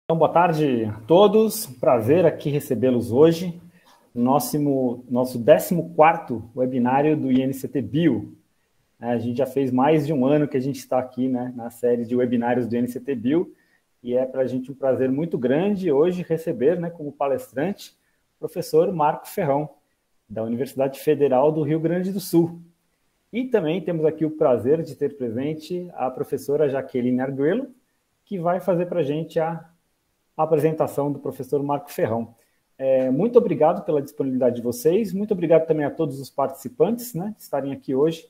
Então, boa tarde a todos. Prazer aqui recebê-los hoje no nosso 14º webinário do INCT Bio. A gente já fez mais de um ano que a gente está aqui, né, na série de webinários do INCT Bio, e é para a gente um prazer muito grande hoje receber, né, como palestrante, o professor Marco Ferrão, da Universidade Federal do Rio Grande do Sul. E também temos aqui o prazer de ter presente a professora Jaqueline Arguello, que vai fazer para a gente a apresentação do professor Marco Ferrão. Muito obrigado pela disponibilidade de vocês, muito obrigado também a todos os participantes, né, que estarem aqui hoje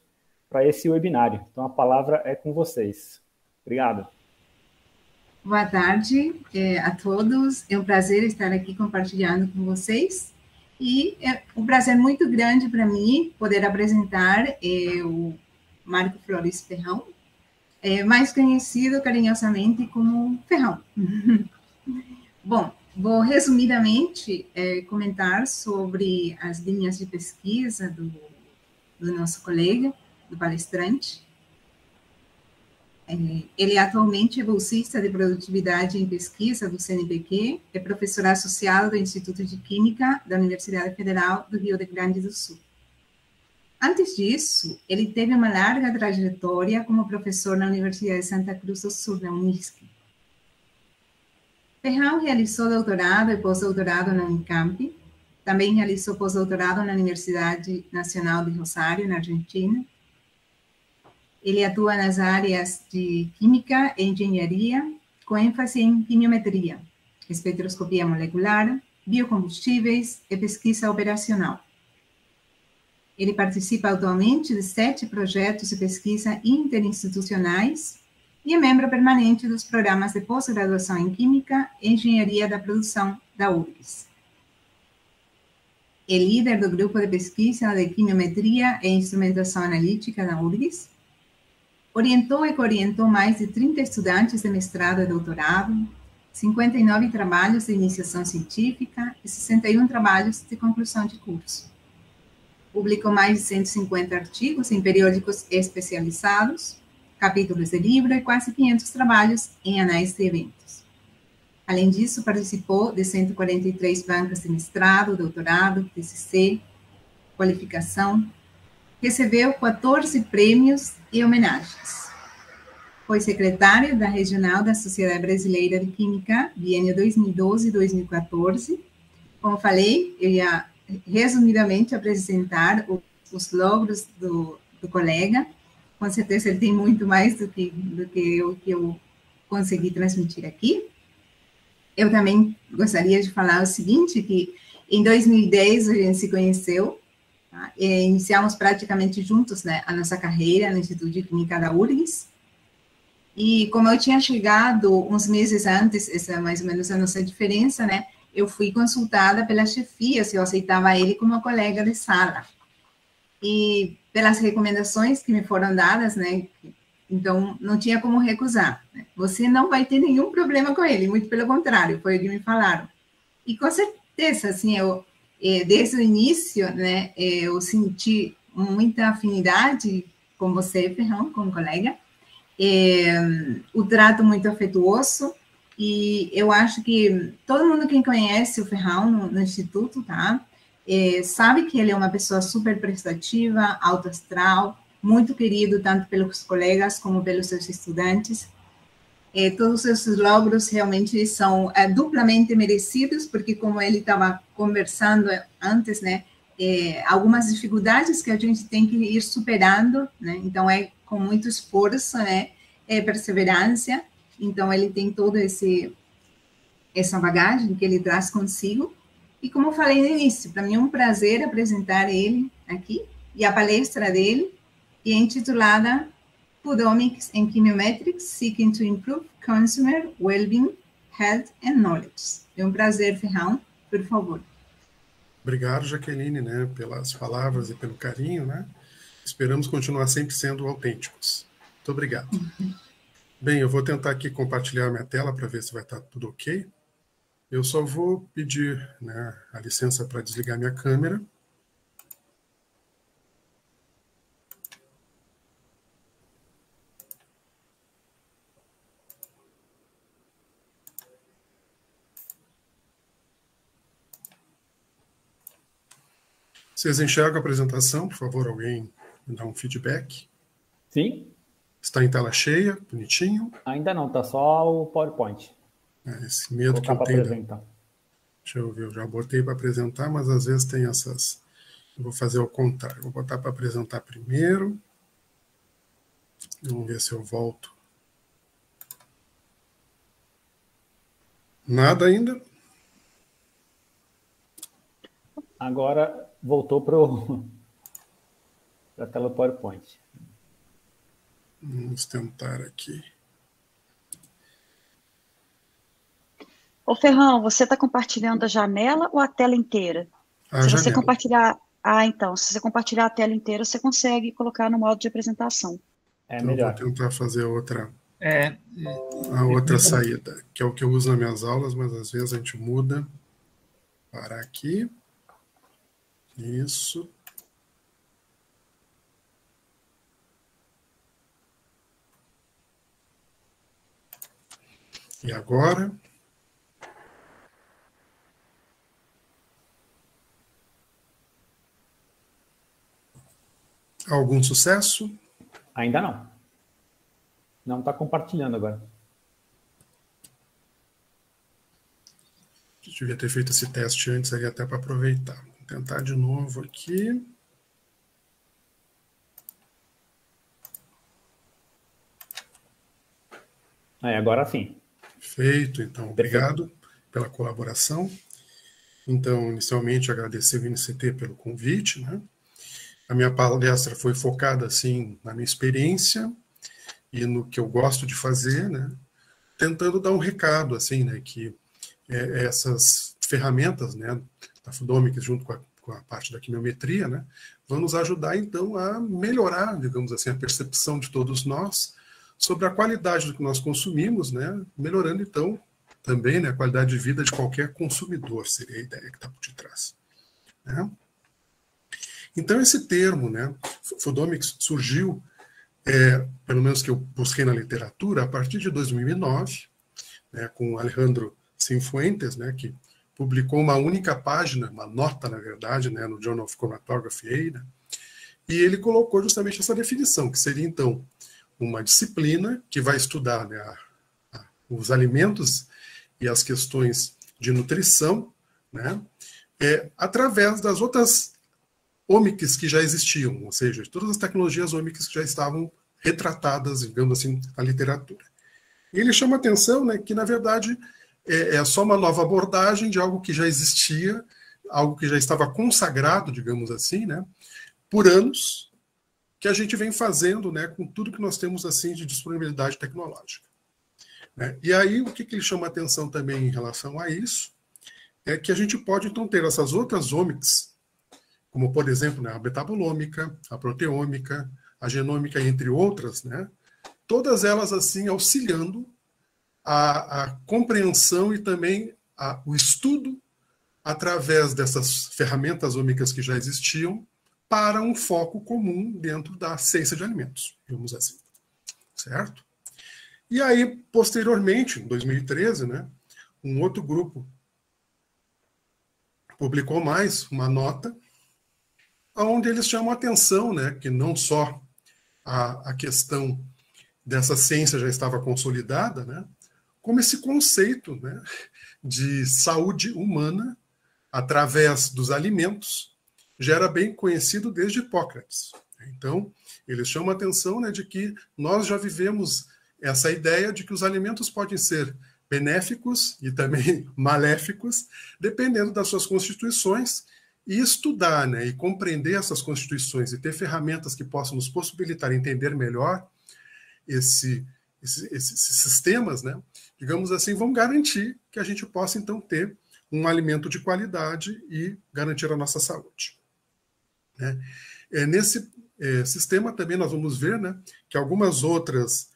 para esse webinário. Então, a palavra é com vocês. Obrigado. Boa tarde a todos. É um prazer estar aqui compartilhando com vocês. E é um prazer muito grande para mim poder apresentar o Marco Flores Ferrão, mais conhecido carinhosamente como Ferrão. Bom, vou resumidamente comentar sobre as linhas de pesquisa do nosso colega, do palestrante. Ele atualmente é bolsista de produtividade em pesquisa do CNPq, é professor associado do Instituto de Química da Universidade Federal do Rio Grande do Sul. Antes disso, ele teve uma larga trajetória como professor na Universidade de Santa Cruz do Sul, na Unisc. Ferrão realizou doutorado e pós-doutorado na Unicamp, também realizou pós-doutorado na Universidade Nacional de Rosário, na Argentina. Ele atua nas áreas de Química e Engenharia, com ênfase em quimiometria, espectroscopia molecular, biocombustíveis e pesquisa operacional. Ele participa atualmente de 7 projetos de pesquisa interinstitucionais e é membro permanente dos programas de pós-graduação em Química e Engenharia da Produção da URGS. É líder do grupo de pesquisa de quimiometria e instrumentação analítica da URGS. Orientou e coorientou mais de 30 estudantes de mestrado e doutorado, 59 trabalhos de iniciação científica e 61 trabalhos de conclusão de curso. Publicou mais de 150 artigos em periódicos especializados, capítulos de livro e quase 500 trabalhos em anais de eventos. Além disso, participou de 143 bancas de mestrado, doutorado, TCC, qualificação. Recebeu 14 prêmios e homenagens. Foi secretário da Regional da Sociedade Brasileira de Química, biênio 2012-2014. Como falei, eu ia resumidamente apresentar os logros do colega. Com certeza ele tem muito mais do que eu consegui transmitir aqui. Eu também gostaria de falar o seguinte, que em 2010 a gente se conheceu, tá? Iniciamos praticamente juntos, né, a nossa carreira no Instituto de Química da URGS. E como eu tinha chegado uns meses antes, essa é mais ou menos a nossa diferença, né, eu fui consultada pela chefia se eu aceitava ele como colega de sala. E pelas recomendações que me foram dadas, né, então não tinha como recusar. Né? Você não vai ter nenhum problema com ele, muito pelo contrário, foi o que me falaram. E com certeza, assim, desde o início, né, eu senti muita afinidade com você, Ferrão, com o colega, o trato muito afetuoso, e eu acho que todo mundo que conhece o Ferrão no Instituto, tá, sabe que ele é uma pessoa super prestativa, alto astral, muito querido tanto pelos colegas como pelos seus estudantes. Todos esses logros realmente são duplamente merecidos, porque como ele estava conversando antes, né, algumas dificuldades que a gente tem que ir superando, né, então é com muito esforço, né, perseverança, então ele tem toda essa bagagem que ele traz consigo, e como eu falei no início, para mim é um prazer apresentar ele aqui, e a palestra dele é intitulada Foodomics and Chemometrics, Seeking to Improve Consumer Wellbeing, Health and Knowledge. É um prazer, Ferrão, por favor. Obrigado, Jaqueline, né, pelas palavras e pelo carinho, né? Esperamos continuar sempre sendo autênticos. Muito obrigado. Bem, eu vou tentar aqui compartilhar minha tela para ver se vai estar tudo ok. Eu só vou pedir, né, a licença para desligar minha câmera. Vocês enxergam a apresentação? Por favor, alguém me dá um feedback. Sim? Está em tela cheia, bonitinho? Ainda não, tá só o PowerPoint. Esse medo que eu tenho. Apresentar. Deixa eu ver, eu já botei para apresentar, mas às vezes tem essas... Eu vou fazer ao contrário. Vou botar para apresentar primeiro. Vamos ver se eu volto. Nada ainda? Agora voltou para a tela do PowerPoint. Vamos tentar aqui. Ô, Ferrão, você está compartilhando a janela ou a tela inteira? Se você compartilhar... então, se você compartilhar a tela inteira, você consegue colocar no modo de apresentação. É então, melhor. Vou tentar fazer outra saída, que é o que eu uso nas minhas aulas, mas às vezes a gente muda. Parar aqui. Isso. E agora? Algum sucesso? Ainda não. Não está compartilhando agora. Eu devia ter feito esse teste antes ali até para aproveitar. Vou tentar de novo aqui. Agora sim. Feito, então. Obrigado pela colaboração. Então, inicialmente, agradecer o INCT pelo convite, né? A minha palestra foi focada, assim, na minha experiência e no que eu gosto de fazer, né? Tentando dar um recado, assim, né? Que essas ferramentas, né? Da Fudomics, junto com a parte da quimiometria, né? Vão nos ajudar, então, a melhorar, digamos assim, a percepção de todos nós sobre a qualidade do que nós consumimos, né? Melhorando, então, também, né, a qualidade de vida de qualquer consumidor, seria a ideia que está por detrás, né? Então, esse termo, né, Fudomics, surgiu, pelo menos que eu busquei na literatura, a partir de 2009, né, com Alejandro Cifuentes, né, que publicou uma única página, uma nota, na verdade, né, no Journal of Chromatography, né, e ele colocou justamente essa definição, que seria, então, uma disciplina que vai estudar, né, os alimentos e as questões de nutrição, né, através das outras ômicas que já existiam, ou seja, todas as tecnologias ômicas que já estavam retratadas, digamos assim, na literatura. E ele chama a atenção, né, que, na verdade, é só uma nova abordagem de algo que já existia, algo que já estava consagrado, digamos assim, né, por anos, que a gente vem fazendo, né, com tudo que nós temos assim de disponibilidade tecnológica, né? E aí, o que ele chama a atenção também em relação a isso, é que a gente pode, então, ter essas outras ômicas, como, por exemplo, né, a metabolômica, a proteômica, a genômica, entre outras, né, todas elas assim auxiliando a compreensão e também o estudo através dessas ferramentas ômicas que já existiam para um foco comum dentro da ciência de alimentos, digamos assim, certo? E aí, posteriormente, em 2013, né, um outro grupo publicou mais uma nota onde eles chamam a atenção, né, que não só a questão dessa ciência já estava consolidada, né, como esse conceito, né, de saúde humana através dos alimentos já era bem conhecido desde Hipócrates. Então, eles chamam a atenção, né, de que nós já vivemos essa ideia de que os alimentos podem ser benéficos e também maléficos, dependendo das suas constituições, e estudar, né, e compreender essas constituições e ter ferramentas que possam nos possibilitar entender melhor esses sistemas, né, digamos assim, vão garantir que a gente possa, então, ter um alimento de qualidade e garantir a nossa saúde, né? Nesse sistema também nós vamos ver, né, que algumas outras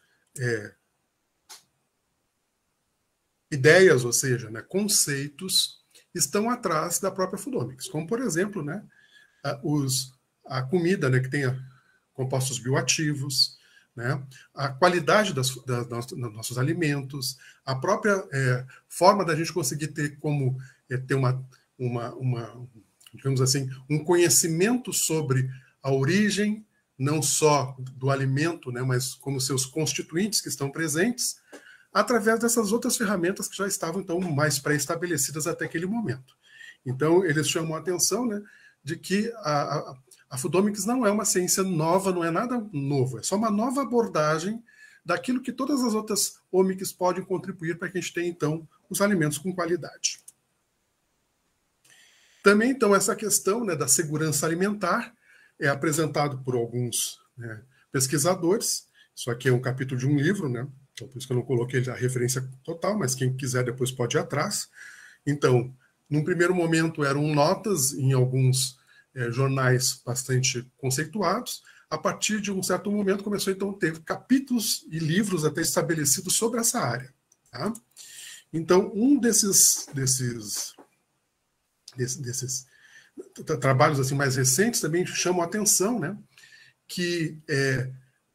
ideias, ou seja, né, conceitos, estão atrás da própria Fudomics, como, por exemplo, né, a comida, né, que tenha compostos bioativos, né, a qualidade dos nossos alimentos, a própria forma da gente conseguir ter como ter uma digamos assim, um conhecimento sobre a origem, não só do alimento, né, mas como seus constituintes que estão presentes, através dessas outras ferramentas que já estavam, então, mais pré-estabelecidas até aquele momento. Então, eles chamam a atenção, né, de que a Foodomics não é uma ciência nova, não é nada novo, é só uma nova abordagem daquilo que todas as outras omics podem contribuir para que a gente tenha, então, os alimentos com qualidade. Também, então, essa questão, né, da segurança alimentar é apresentado por alguns, né, pesquisadores. Isso aqui é um capítulo de um livro, né? Então, por isso que eu não coloquei a referência total, mas quem quiser depois pode ir atrás. Então, num primeiro momento eram notas em alguns jornais bastante conceituados. A partir de um certo momento começou então a ter capítulos e livros até estabelecidos sobre essa área. Tá? Então, um desses trabalhos assim mais recentes também chamam a atenção, né, que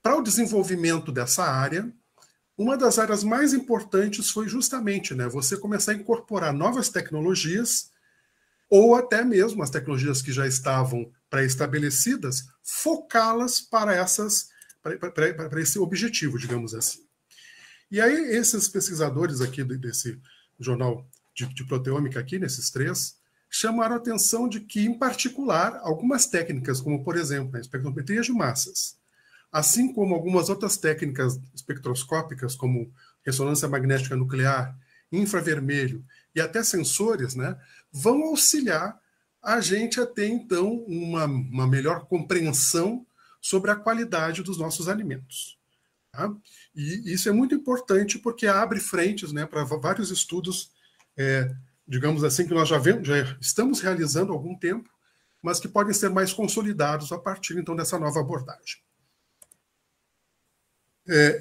para o desenvolvimento dessa área, uma das áreas mais importantes foi justamente, né, você começar a incorporar novas tecnologias ou até mesmo as tecnologias que já estavam pré-estabelecidas, focá-las para esse objetivo, digamos assim. E aí esses pesquisadores aqui desse jornal de proteômica aqui, nesses três, chamaram a atenção de que, em particular, algumas técnicas, como, por exemplo, a espectrometria de massas, assim como algumas outras técnicas espectroscópicas, como ressonância magnética nuclear, infravermelho e até sensores, né, vão auxiliar a gente a ter, então, uma melhor compreensão sobre a qualidade dos nossos alimentos. Tá? E isso é muito importante porque abre frentes, né, para vários estudos, digamos assim, que nós já estamos realizando há algum tempo, mas que podem ser mais consolidados a partir, então, dessa nova abordagem.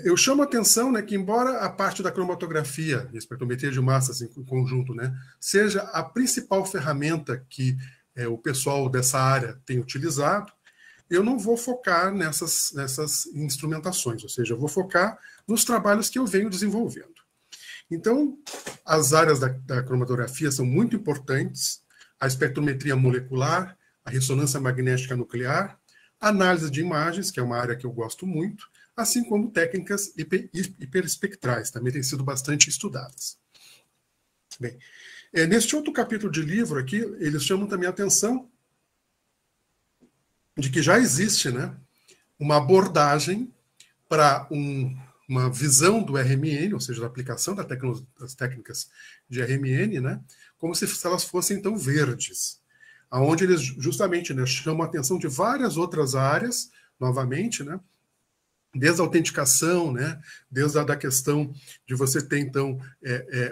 Eu chamo a atenção, né, que, embora a parte da cromatografia e espectrometria de massas em conjunto, né, seja a principal ferramenta que o pessoal dessa área tem utilizado, eu não vou focar nessas instrumentações, ou seja, eu vou focar nos trabalhos que eu venho desenvolvendo. Então, as áreas da cromatografia são muito importantes, a espectrometria molecular, a ressonância magnética nuclear, a análise de imagens, que é uma área que eu gosto muito, assim como técnicas hiperespectrais, também têm sido bastante estudadas. Bem, neste outro capítulo de livro aqui, eles chamam também a atenção de que já existe, né, uma abordagem para uma visão do RMN, ou seja, da aplicação das técnicas de RMN, né, como se elas fossem, então, verdes, onde eles justamente, né, chamam a atenção de várias outras áreas, novamente, né, desde a autenticação, né, desde a questão de você ter, então,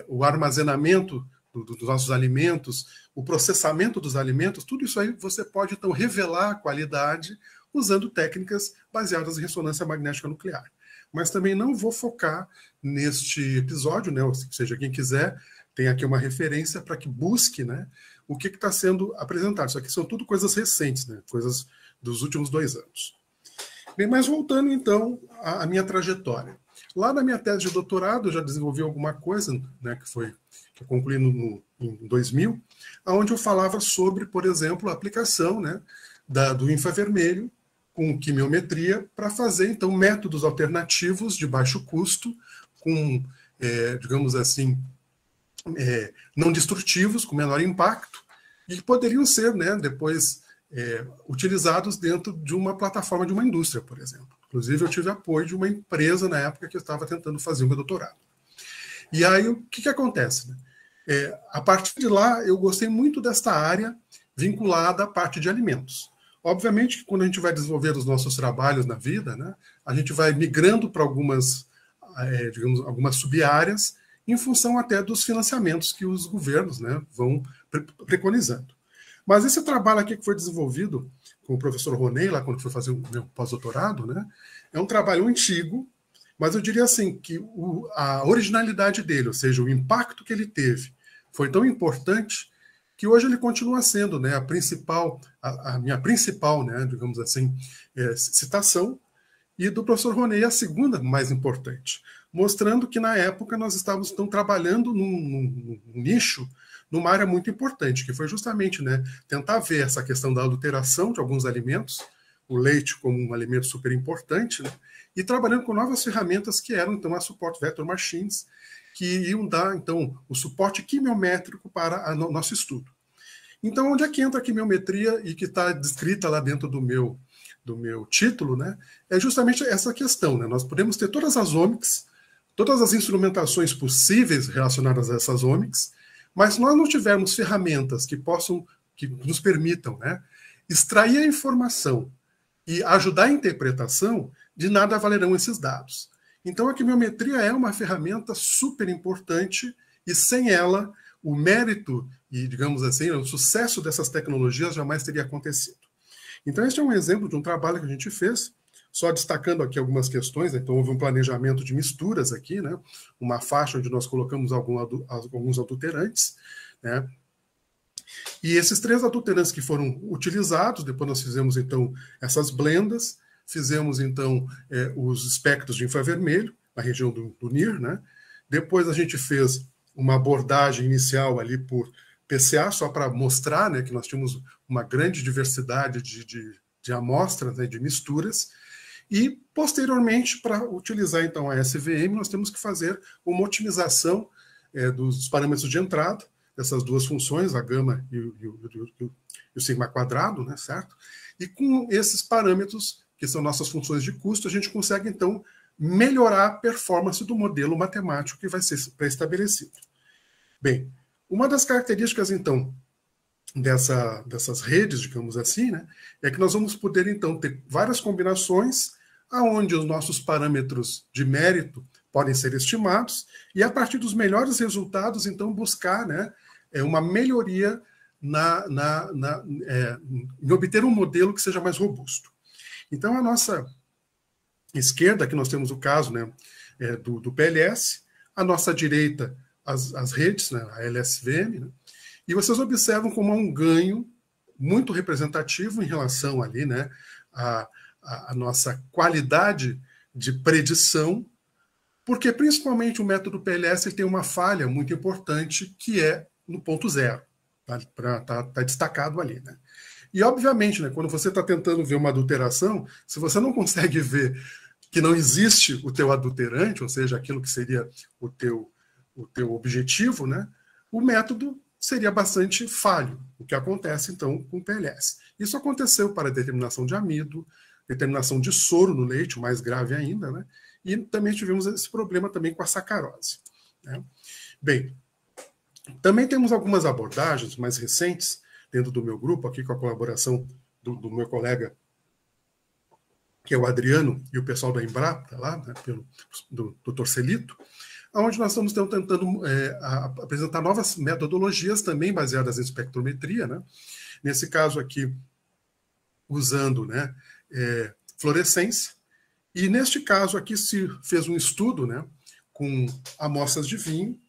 o armazenamento dos nossos alimentos, o processamento dos alimentos, tudo isso aí você pode, então, revelar a qualidade usando técnicas baseadas em ressonância magnética nuclear. Mas também não vou focar neste episódio, né, ou seja, quem quiser, tem aqui uma referência para que busque, né, o que está sendo apresentado. Isso aqui são tudo coisas recentes, né, coisas dos últimos 2 anos. Bem, mas voltando, então, à minha trajetória. Lá na minha tese de doutorado, eu já desenvolvi alguma coisa, né, que eu concluí em 2000, onde eu falava sobre, por exemplo, a aplicação, né, do infravermelho com quimiometria para fazer, então, métodos alternativos de baixo custo, com, digamos assim, não destrutivos, com menor impacto, e que poderiam ser, né, depois utilizados dentro de uma plataforma de uma indústria, por exemplo. Inclusive, eu tive apoio de uma empresa na época que eu estava tentando fazer o meu doutorado. E aí, o que acontece? Né? A partir de lá, eu gostei muito desta área vinculada à parte de alimentos. Obviamente que quando a gente vai desenvolver os nossos trabalhos na vida, né, a gente vai migrando para algumas sub-áreas em função até dos financiamentos que os governos, né, vão preconizando. Mas esse trabalho aqui que foi desenvolvido com o professor Roney, lá quando foi fazer o meu pós-doutorado, né, é um trabalho antigo, mas eu diria assim, que a originalidade dele, ou seja, o impacto que ele teve, foi tão importante que hoje ele continua sendo, né, a minha principal, né, digamos assim, citação, e do professor Roney a segunda mais importante, mostrando que na época nós estávamos então, trabalhando num nicho numa área muito importante, que foi justamente, né, tentar ver essa questão da adulteração de alguns alimentos, o leite como um alimento super importante, né, e trabalhando com novas ferramentas que eram, então, as Support Vector Machines, que iam dar, então, o suporte quimiométrico para o nosso estudo. Então, onde é que entra a quimiometria e que está descrita lá dentro do meu título, né, é justamente essa questão, né, nós podemos ter todas as omics, todas as instrumentações possíveis relacionadas a essas omics, mas se nós não tivermos ferramentas que nos permitam, né, extrair a informação e ajudar a interpretação, de nada valerão esses dados. Então, a quimiometria é uma ferramenta super importante e, sem ela, o mérito e, digamos assim, o sucesso dessas tecnologias jamais teria acontecido. Então, este é um exemplo de um trabalho que a gente fez, só destacando aqui algumas questões, né? Então houve um planejamento de misturas aqui, né? Uma faixa onde nós colocamos alguns adulterantes, né? E esses 3 adulterantes que foram utilizados, depois nós fizemos, então, essas blendas, fizemos, então, os espectros de infravermelho, na região do NIR, né? Depois a gente fez uma abordagem inicial ali por PCA, só para mostrar, né, que nós tínhamos uma grande diversidade de amostras, né, de misturas, e, posteriormente, para utilizar, então, a SVM, nós temos que fazer uma otimização dos parâmetros de entrada, dessas duas funções, a gama e o sigma quadrado, né, certo? E com esses parâmetros, que são nossas funções de custo, a gente consegue, então, melhorar a performance do modelo matemático que vai ser pré-estabelecido. Bem, uma das características, então, dessas redes, digamos assim, né, é que nós vamos poder, então, ter várias combinações aonde os nossos parâmetros de mérito podem ser estimados e, a partir dos melhores resultados, então, buscar, né, uma melhoria em obter um modelo que seja mais robusto. Então, a nossa esquerda, aqui nós temos o caso, né, do PLS, a nossa direita, as redes, né, a LSVM, né, e vocês observam como há um ganho muito representativo em relação ali, né, a nossa qualidade de predição, porque principalmente o método PLS ele tem uma falha muito importante que é no ponto zero, tá destacado ali, né? E obviamente, né, quando você está tentando ver uma adulteração, se você não consegue ver que não existe o teu adulterante, ou seja, aquilo que seria o teu objetivo, né, o método seria bastante falho, o que acontece então com o PLS. Isso aconteceu para a determinação de amido, determinação de soro no leite, o mais grave ainda, né? E também tivemos esse problema também com a sacarose, né? Bem, também temos algumas abordagens mais recentes dentro do meu grupo, aqui com a colaboração do meu colega, que é o Adriano, e o pessoal da Embrapa, lá, né, do Dr. Celito, onde nós estamos tentando apresentar novas metodologias também baseadas em espectrometria, né? Nesse caso aqui, usando, né, fluorescência, e neste caso aqui se fez um estudo, né, com amostras de vinho,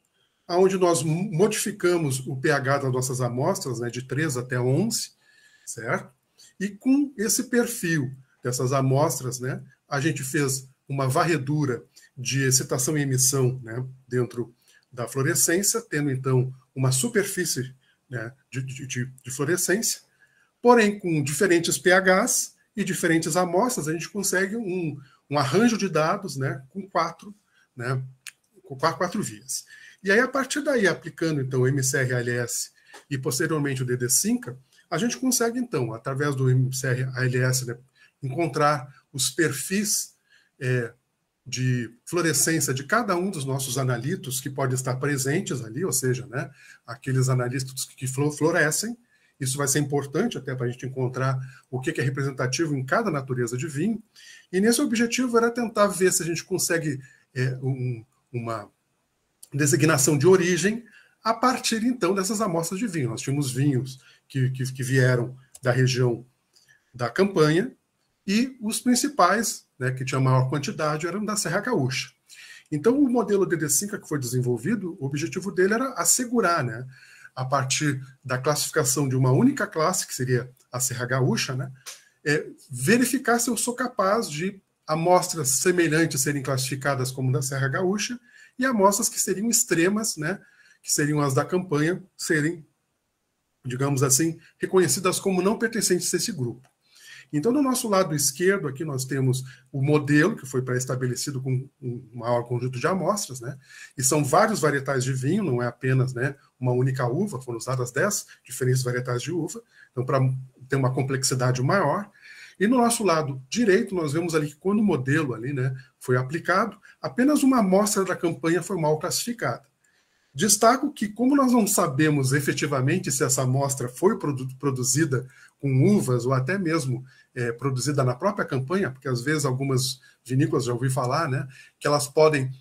onde nós modificamos o pH das nossas amostras, né, de 3 até 11, certo? E com esse perfil dessas amostras, né, a gente fez uma varredura de excitação e emissão, né, dentro da fluorescência, tendo então uma superfície, né, de fluorescência, porém com diferentes pHs e diferentes amostras, a gente consegue um arranjo de dados, né, com quatro vias. E aí, a partir daí, aplicando então o MCR-ALS e posteriormente o DD5, a gente consegue então, através do MCR-ALS, né, encontrar os perfis de fluorescência de cada um dos nossos analitos que podem estar presentes ali, ou seja, né, aqueles analitos que fluorescem. Isso vai ser importante até para a gente encontrar o que é representativo em cada natureza de vinho. E nesse objetivo era tentar ver se a gente consegue uma designação de origem a partir, então, dessas amostras de vinho. Nós tínhamos vinhos que vieram da região da Campanha e os principais, né, que tinham maior quantidade, eram da Serra Gaúcha. Então, o modelo DD5 que foi desenvolvido, o objetivo dele era assegurar, né, a partir da classificação de uma única classe, que seria a Serra Gaúcha, né, verificar se eu sou capaz de amostras semelhantes serem classificadas como da Serra Gaúcha e amostras que seriam extremas, né, que seriam as da campanha, serem, digamos assim, reconhecidas como não pertencentes a esse grupo. Então, no nosso lado esquerdo, aqui nós temos o modelo, que foi pré-estabelecido com um maior conjunto de amostras, né? E são vários varietais de vinho, não é apenas, né, uma única uva, foram usadas 10 diferentes varietais de uva, então para ter uma complexidade maior. E no nosso lado direito, nós vemos ali que quando o modelo ali, né, foi aplicado, apenas uma amostra da campanha foi mal classificada. Destaco que, como nós não sabemos efetivamente se essa amostra foi produzida com uvas ou até mesmo produzida na própria campanha, porque às vezes algumas vinícolas, já ouvi falar, né, que elas podem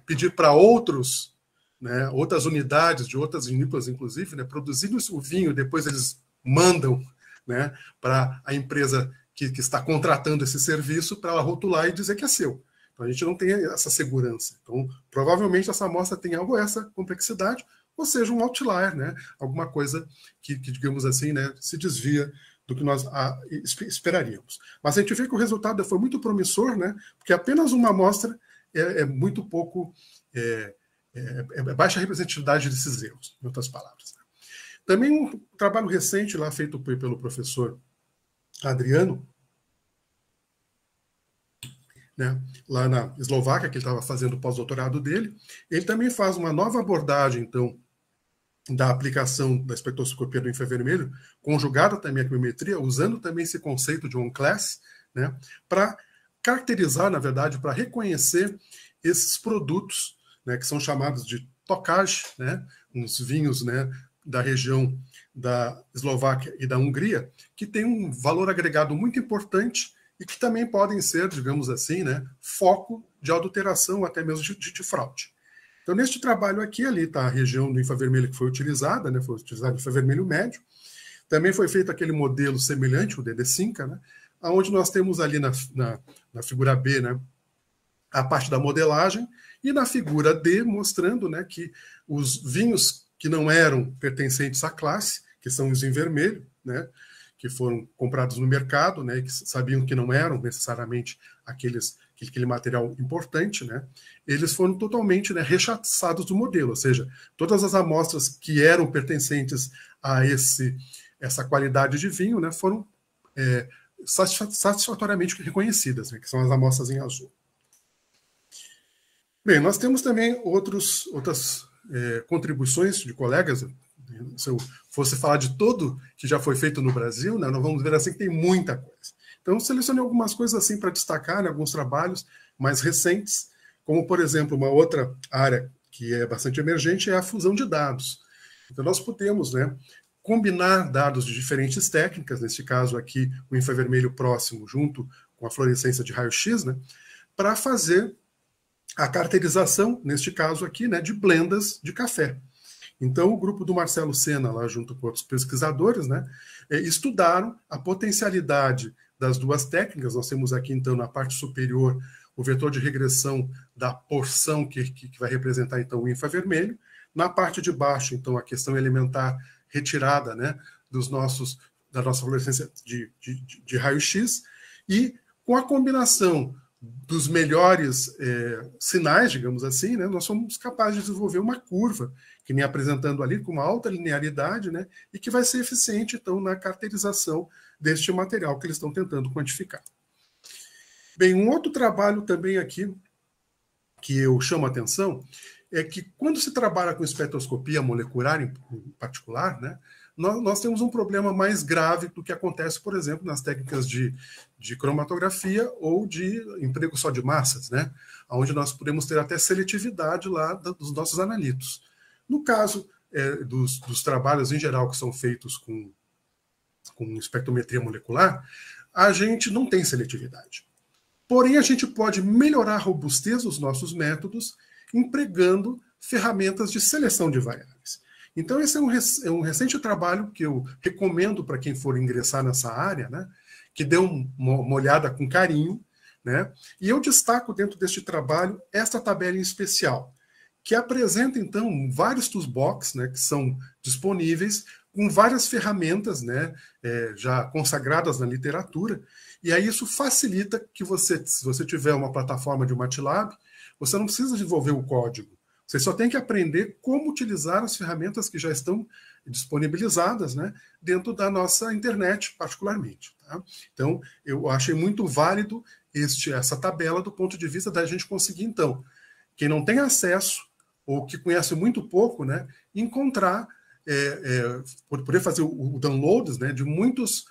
pedir para outros, né, outras unidades de outras vinícolas, inclusive, né, produzindo o vinho, depois eles mandam, né, para a empresa que está contratando esse serviço para ela rotular e dizer que é seu. Então, a gente não tem essa segurança. Então, provavelmente, essa amostra tem algo essa complexidade, ou seja, um outlier, né? Alguma coisa que, digamos assim, né, se desvia do que nós esperaríamos. Mas a gente vê que o resultado foi muito promissor, né? Porque apenas uma amostra é muito pouco, baixa representatividade desses erros, em outras palavras. Também um trabalho recente lá feito pelo professor Adriano, né, lá na Eslováquia, que ele estava fazendo o pós-doutorado dele, ele também faz uma nova abordagem, então, da aplicação da espectroscopia do infravermelho, conjugada também à biometria, usando também esse conceito de on-class, né, para caracterizar, na verdade, para reconhecer esses produtos, né, que são chamados de tocage, né, uns vinhos, né, da região da Eslováquia e da Hungria, que tem um valor agregado muito importante e que também podem ser, digamos assim, né, foco de adulteração, até mesmo de fraude. Então, neste trabalho aqui, ali está a região do infravermelho que foi utilizada, né, foi utilizado o infravermelho médio. Também foi feito aquele modelo semelhante, o DD5, né, onde nós temos ali na figura B, né, a parte da modelagem, e na figura D, mostrando, né, que os vinhos que não eram pertencentes à classe, que são os em vermelho, né, que foram comprados no mercado, né, que sabiam que não eram necessariamente aquele material importante, né, eles foram totalmente, né, rechaçados do modelo, ou seja, todas as amostras que eram pertencentes a essa qualidade de vinho, né, foram satisfatoriamente reconhecidas, né, que são as amostras em azul. Bem, nós temos também outras contribuições de colegas. Se eu fosse falar de tudo que já foi feito no Brasil, né, nós vamos ver assim que tem muita coisa. Então, eu selecionei algumas coisas assim para destacar, né, alguns trabalhos mais recentes, como, por exemplo, uma outra área que é bastante emergente é a fusão de dados. Então, nós podemos, né, combinar dados de diferentes técnicas, nesse caso aqui, o infravermelho próximo junto com a fluorescência de raio-x, né, para fazer a caracterização, neste caso aqui, né, de blendas de café. Então, o grupo do Marcelo Sena, lá junto com outros pesquisadores, né, estudaram a potencialidade das duas técnicas. Nós temos aqui, então, na parte superior, o vetor de regressão da porção que vai representar, então, o infravermelho. Na parte de baixo, então, a questão elementar retirada, né, da nossa fluorescência de raio-x. E com a combinação dos melhores sinais, digamos assim, né, nós somos capazes de desenvolver uma curva, que nem apresentando ali, com uma alta linearidade, né, e que vai ser eficiente, então, na caracterização deste material que eles estão tentando quantificar. Bem, um outro trabalho também aqui, que eu chamo a atenção, é que quando se trabalha com espectroscopia molecular, em particular, né, nós temos um problema mais grave do que acontece, por exemplo, nas técnicas de cromatografia ou de emprego só de massas, né, onde nós podemos ter até seletividade lá dos nossos analitos. No caso dos trabalhos em geral que são feitos com espectrometria molecular, a gente não tem seletividade. Porém, a gente pode melhorar a robustez dos nossos métodos empregando ferramentas de seleção de variáveis. Então, esse é um recente trabalho que eu recomendo para quem for ingressar nessa área, né, que dê uma olhada com carinho, né, e eu destaco dentro deste trabalho esta tabela em especial, que apresenta, então, vários toolbox, né, que são disponíveis com várias ferramentas, né, já consagradas na literatura, e aí isso facilita que se você tiver uma plataforma de MATLAB, você não precisa desenvolver o código. Você só tem que aprender como utilizar as ferramentas que já estão disponibilizadas, né, dentro da nossa internet, particularmente. Tá? Então, eu achei muito válido essa tabela do ponto de vista da gente conseguir, então, quem não tem acesso ou que conhece muito pouco, né, encontrar, poder fazer o download, né, de muitos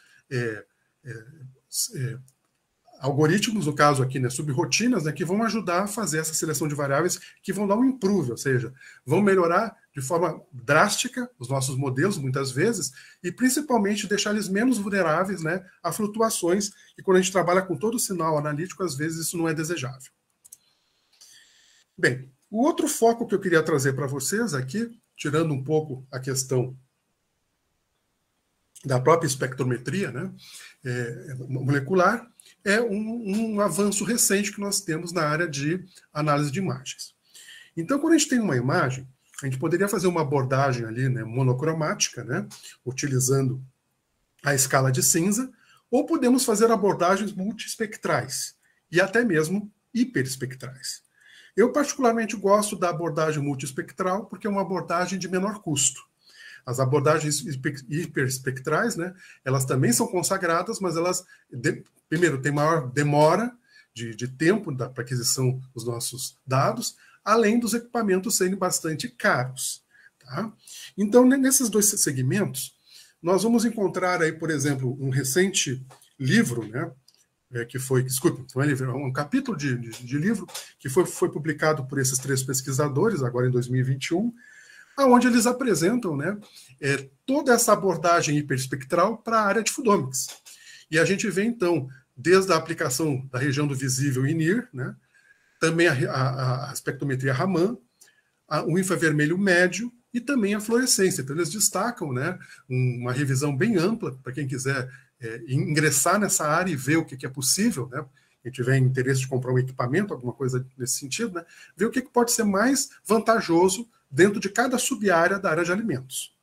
algoritmos, no caso aqui, né, subrrotinas, né, que vão ajudar a fazer essa seleção de variáveis que vão dar um improve, ou seja, vão melhorar de forma drástica os nossos modelos, muitas vezes, e principalmente deixar eles menos vulneráveis, né, a flutuações, e quando a gente trabalha com todo o sinal analítico, às vezes isso não é desejável. Bem, o outro foco que eu queria trazer para vocês aqui, tirando um pouco a questão da própria espectrometria, né, molecular, é um avanço recente que nós temos na área de análise de imagens. Então, quando a gente tem uma imagem, a gente poderia fazer uma abordagem ali, né, monocromática, né, utilizando a escala de cinza, ou podemos fazer abordagens multiespectrais e até mesmo hiperespectrais. Eu particularmente gosto da abordagem multiespectral porque é uma abordagem de menor custo. As abordagens hiperespectrais, né, elas também são consagradas, mas elas, primeiro, têm maior demora de tempo para aquisição dos nossos dados, além dos equipamentos serem bastante caros. Tá? Então, nesses dois segmentos, nós vamos encontrar aí, por exemplo, um recente livro, né, que foi, desculpe, não é livro, é um capítulo de livro que foi publicado por esses 3 pesquisadores, agora em 2021, onde eles apresentam, né, toda essa abordagem hiperespectral para a área de Foodomics. E a gente vê, então, desde a aplicação da região do visível em NIR, né, também a espectrometria Raman, o infravermelho médio e também a fluorescência. Então, eles destacam, né, uma revisão bem ampla para quem quiser ingressar nessa área e ver o que é possível, né, quem tiver interesse de comprar um equipamento, alguma coisa nesse sentido, né, ver o que pode ser mais vantajoso dentro de cada sub-área da área de alimentos.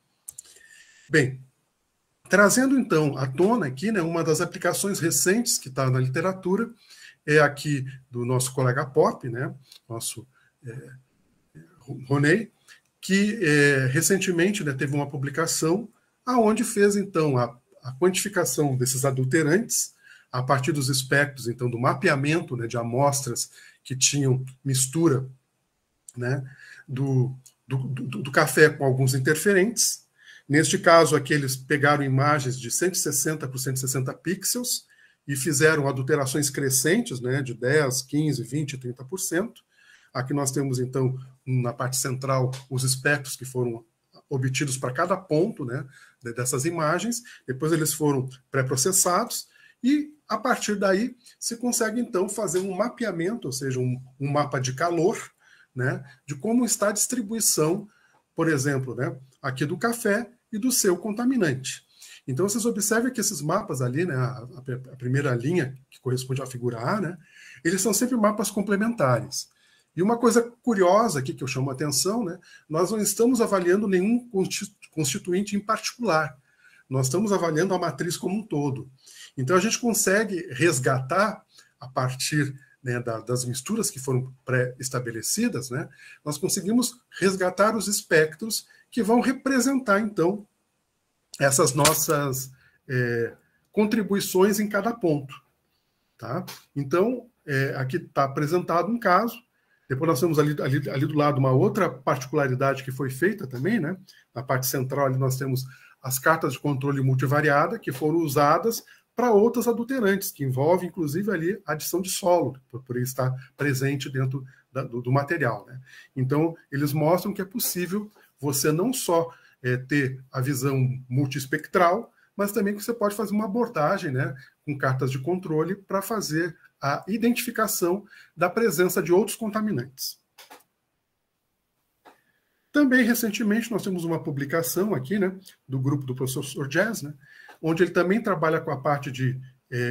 Bem, trazendo então à tona aqui, né, uma das aplicações recentes que está na literatura, é aqui do nosso colega Pop, né, nosso Roney, que recentemente, né, teve uma publicação aonde fez então a quantificação desses adulterantes a partir dos espectros, então, do mapeamento, né, de amostras que tinham mistura, né, do café com alguns interferentes. Neste caso aqui, eles pegaram imagens de 160 por 160 pixels e fizeram adulterações crescentes, né, de 10, 15, 20, 30%. Aqui nós temos, então, na parte central, os espectros que foram obtidos para cada ponto, né, dessas imagens. Depois eles foram pré-processados e, a partir daí, se consegue, então, fazer um mapeamento, ou seja, um mapa de calor, né, de como está a distribuição, por exemplo, né, aqui do café e do seu contaminante. Então, vocês observem que esses mapas ali, né, a primeira linha, que corresponde à figura A, né, eles são sempre mapas complementares. E uma coisa curiosa aqui que eu chamo a atenção, né, nós não estamos avaliando nenhum constituinte em particular. Nós estamos avaliando a matriz como um todo. Então, a gente consegue resgatar, a partir, né, das misturas que foram pré-estabelecidas, né, nós conseguimos resgatar os espectros que vão representar, então, essas nossas contribuições em cada ponto. Tá? Então, aqui está apresentado um caso. Depois nós temos ali do lado uma outra particularidade que foi feita também, né? Na parte central ali nós temos as cartas de controle multivariada que foram usadas para outras adulterantes, que envolvem, inclusive, ali a adição de solo, por estar presente dentro do material. Né? Então, eles mostram que é possível você não só ter a visão multiespectral, mas também que você pode fazer uma abordagem, né, com cartas de controle para fazer a identificação da presença de outros contaminantes. Também, recentemente, nós temos uma publicação aqui, né, do grupo do professor Jazz, né, onde ele também trabalha com a parte de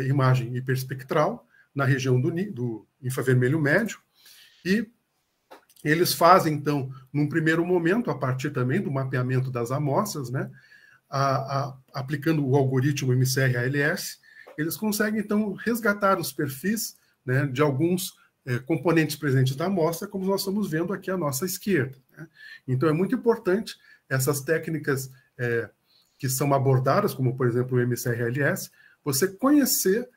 imagem hiperespectral na região do infravermelho médio, e eles fazem, então, num primeiro momento, a partir também do mapeamento das amostras, né, aplicando o algoritmo MCR-ALS, eles conseguem, então, resgatar os perfis, né, de alguns componentes presentes da amostra, como nós estamos vendo aqui à nossa esquerda, né? Então, é muito importante essas técnicas que são abordadas, como, por exemplo, o MCRLS, você conhecer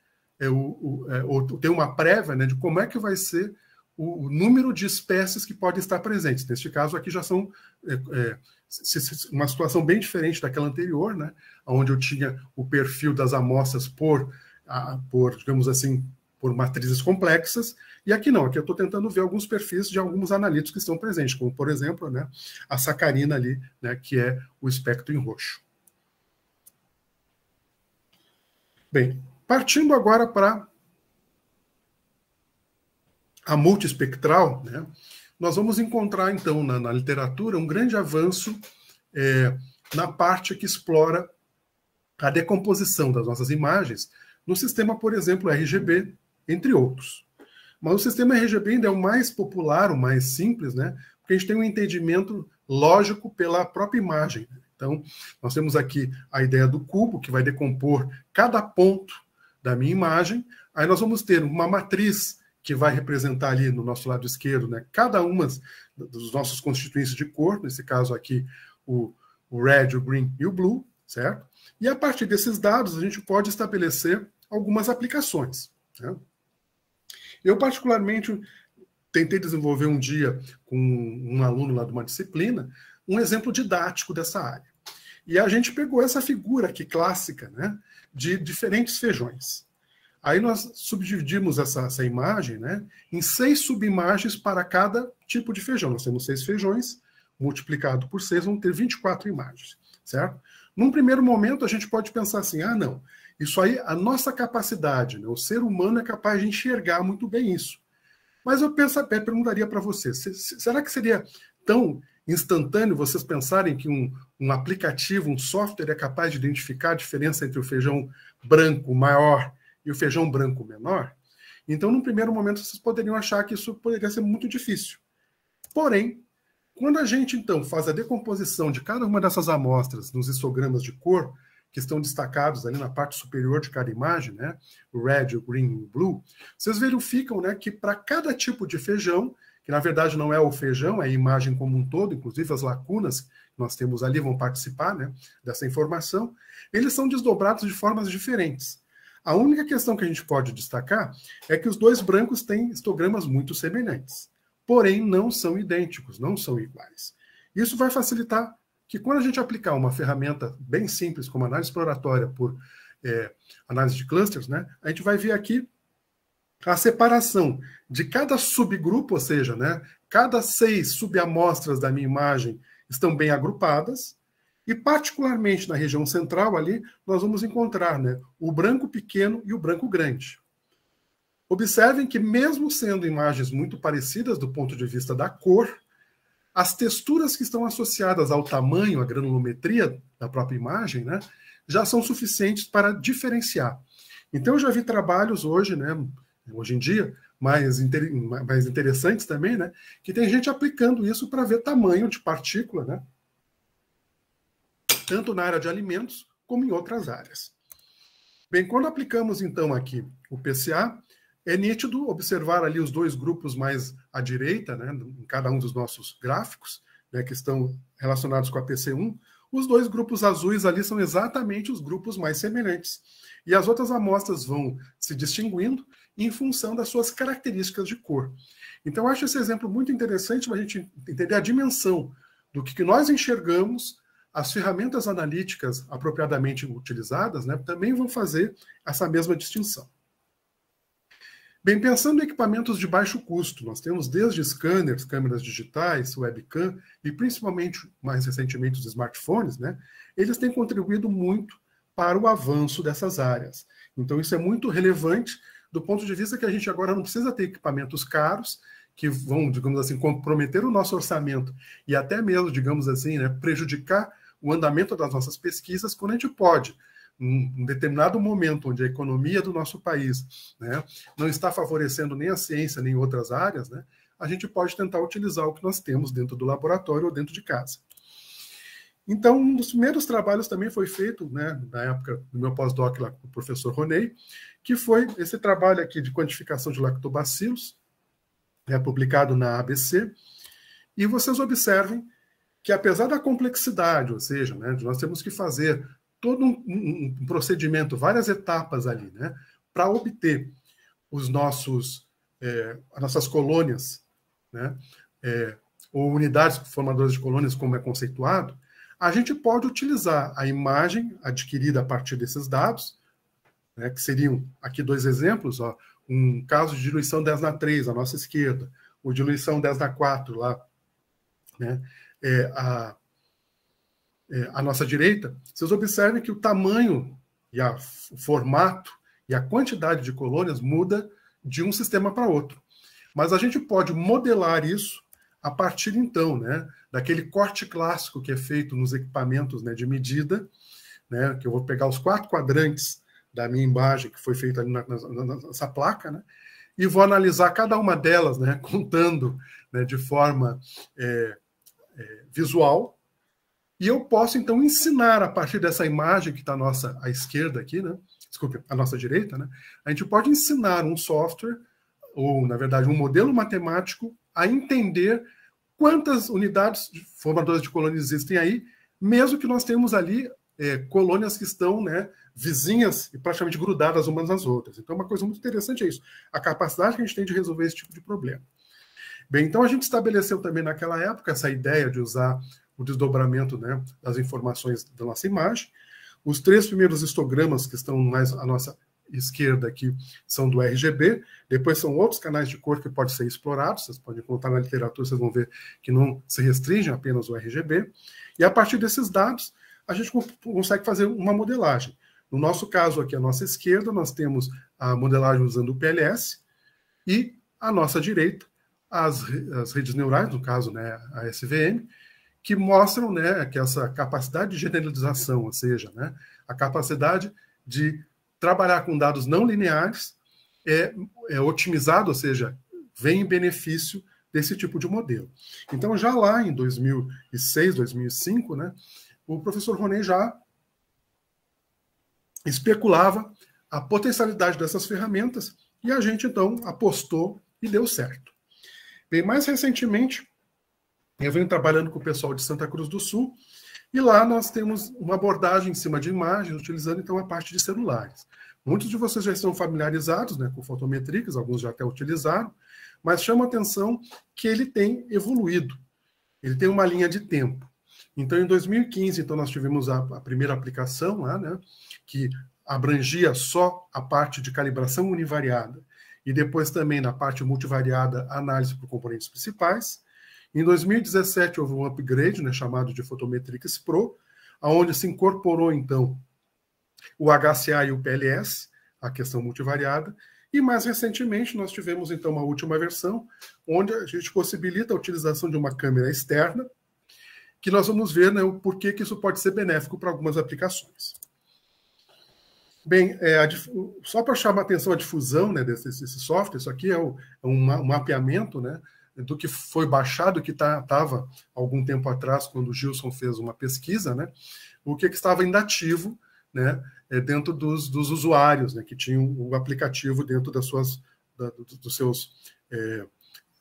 ou ter uma prévia, né, de como é que vai ser o número de espécies que podem estar presentes. Neste caso aqui já são uma situação bem diferente daquela anterior, né, onde eu tinha o perfil das amostras por digamos assim, por matrizes complexas, e aqui não, aqui eu estou tentando ver alguns perfis de alguns analíticos que estão presentes, como, por exemplo, né, a sacarina ali, né, que é o espectro em roxo. Bem, partindo agora para a multiespectral, né, nós vamos encontrar, então, na literatura, um grande avanço na parte que explora a decomposição das nossas imagens no sistema, por exemplo, RGB, entre outros. Mas o sistema RGB ainda é o mais popular, o mais simples, né? Porque a gente tem um entendimento lógico pela própria imagem. Então, nós temos aqui a ideia do cubo, que vai decompor cada ponto da minha imagem. Aí nós vamos ter uma matriz que vai representar ali no nosso lado esquerdo, né, cada uma dos nossos constituintes de cor, nesse caso aqui o red, o green e o blue, certo? E a partir desses dados a gente pode estabelecer algumas aplicações, né? Eu, particularmente, tentei desenvolver um dia com um aluno lá de uma disciplina um exemplo didático dessa área. E a gente pegou essa figura aqui clássica, né, de diferentes feijões. Aí nós subdividimos essa imagem, né, em 6 subimagens para cada tipo de feijão. Nós temos 6 feijões, multiplicado por 6, vão ter 24 imagens, certo? Num primeiro momento, a gente pode pensar assim, não, isso aí, a nossa capacidade, né, o ser humano é capaz de enxergar muito bem isso. Mas eu perguntaria para vocês, será que seria tão instantâneo vocês pensarem que um aplicativo, um software é capaz de identificar a diferença entre o feijão branco maior e o feijão branco menor? Então, num primeiro momento, vocês poderiam achar que isso poderia ser muito difícil. Porém, quando a gente, então, faz a decomposição de cada uma dessas amostras nos histogramas de cor, que estão destacados ali na parte superior de cada imagem, né, o red, o green e o blue, vocês verificam, né, que para cada tipo de feijão, que na verdade não é o feijão, é a imagem como um todo, inclusive as lacunas que nós temos ali vão participar, né, dessa informação, eles são desdobrados de formas diferentes. A única questão que a gente pode destacar é que os dois brancos têm histogramas muito semelhantes, porém não são idênticos, não são iguais. Isso vai facilitar que quando a gente aplicar uma ferramenta bem simples, como análise exploratória por análise de clusters, né, a gente vai ver aqui a separação de cada subgrupo, ou seja, né, cada 6 subamostras da minha imagem estão bem agrupadas, e particularmente na região central ali, nós vamos encontrar, né, o branco pequeno e o branco grande. Observem que mesmo sendo imagens muito parecidas do ponto de vista da cor, as texturas que estão associadas ao tamanho, à granulometria da própria imagem, né, já são suficientes para diferenciar. Então, eu já vi trabalhos hoje, né, hoje em dia, mais interessantes também, né, que tem gente aplicando isso para ver tamanho de partícula, né, tanto na área de alimentos como em outras áreas. Bem, quando aplicamos, então, aqui o PCA, é nítido observar ali os dois grupos mais à direita, né, em cada um dos nossos gráficos, né, que estão relacionados com a PC1. Os dois grupos azuis ali são exatamente os grupos mais semelhantes. E as outras amostras vão se distinguindo em função das suas características de cor. Então, eu acho esse exemplo muito interessante para a gente entender a dimensão do que nós enxergamos. As ferramentas analíticas apropriadamente utilizadas, né, também vão fazer essa mesma distinção. Bem, pensando em equipamentos de baixo custo, nós temos desde scanners, câmeras digitais, webcam e principalmente, mais recentemente, os smartphones, né? Eles têm contribuído muito para o avanço dessas áreas. Então, isso é muito relevante do ponto de vista que a gente agora não precisa ter equipamentos caros que vão, digamos assim, comprometer o nosso orçamento e até mesmo, digamos assim, né, prejudicar o andamento das nossas pesquisas, quando a gente pode, em determinado momento onde a economia do nosso país, né, não está favorecendo nem a ciência, nem outras áreas, né, a gente pode tentar utilizar o que nós temos dentro do laboratório ou dentro de casa. Então, um dos primeiros trabalhos também foi feito, né, na época do meu pós-doc lá com o professor Roney, que foi esse trabalho aqui de quantificação de lactobacilos, publicado na ABC, e vocês observem que, apesar da complexidade, ou seja, né, nós temos que fazer todo um procedimento, várias etapas ali, né, para obter as nossas colônias, né, ou unidades formadoras de colônias, como é conceituado, a gente pode utilizar a imagem adquirida a partir desses dados, né, que seriam, aqui 2 exemplos, ó, um caso de diluição 10/3, à nossa esquerda, ou diluição 10/4, lá, né, à nossa direita. Vocês observem que o tamanho e o formato e a quantidade de colônias muda de um sistema para outro. Mas a gente pode modelar isso a partir, então, né, daquele corte clássico que é feito nos equipamentos, né, de medida, né, que eu vou pegar os 4 quadrantes da minha imagem, que foi feita ali nessa placa, né, e vou analisar cada uma delas, né, contando, né, de forma visual, e eu posso, então, ensinar a partir dessa imagem que está à esquerda aqui, né, desculpe, à nossa direita, né, a gente pode ensinar um software, ou, na verdade, um modelo matemático, a entender quantas unidades formadoras de colônias existem aí, mesmo que nós temos ali colônias que estão, né, vizinhas e praticamente grudadas umas nas outras. Então, uma coisa muito interessante é isso, a capacidade que a gente tem de resolver esse tipo de problema. Bem, então a gente estabeleceu também naquela época essa ideia de usar o desdobramento, né, das informações da nossa imagem. Os 3 primeiros histogramas que estão mais à nossa esquerda aqui são do RGB, depois são outros canais de cor que podem ser explorados, vocês podem contar na literatura, vocês vão ver que não se restringem apenas ao RGB, e a partir desses dados a gente consegue fazer uma modelagem. No nosso caso aqui, à nossa esquerda, nós temos a modelagem usando o PLS, e à nossa direita, as redes neurais, no caso, né, a SVM, que mostram, né, que essa capacidade de generalização, ou seja, né, a capacidade de trabalhar com dados não lineares é otimizado, ou seja, vem em benefício desse tipo de modelo. Então, já lá em 2006, 2005, né, o professor Roney já especulava a potencialidade dessas ferramentas e a gente, então, apostou e deu certo. Bem, mais recentemente, eu venho trabalhando com o pessoal de Santa Cruz do Sul, e lá nós temos uma abordagem em cima de imagens, utilizando então a parte de celulares. Muitos de vocês já estão familiarizados, né, com fotométricas, alguns já até utilizaram, mas chama a atenção que ele tem evoluído, ele tem uma linha de tempo. Então, em 2015, então, nós tivemos a primeira aplicação lá, né, que abrangia só a parte de calibração univariada, e depois também na parte multivariada, análise por componentes principais. Em 2017 houve um upgrade, né, chamado de Photometrics Pro, onde se incorporou então o HCA e o PLS, a questão multivariada, e mais recentemente nós tivemos então uma última versão, onde a gente possibilita a utilização de uma câmera externa, que nós vamos ver, né, o porquê que isso pode ser benéfico para algumas aplicações. Bem, só para chamar a atenção a difusão, né, desse software, isso aqui é um mapeamento, né, do que foi baixado, que estava algum tempo atrás, quando o Gilson fez uma pesquisa, né, o que estava inativo, né, dentro dos usuários, né, que tinham o aplicativo dentro dos seus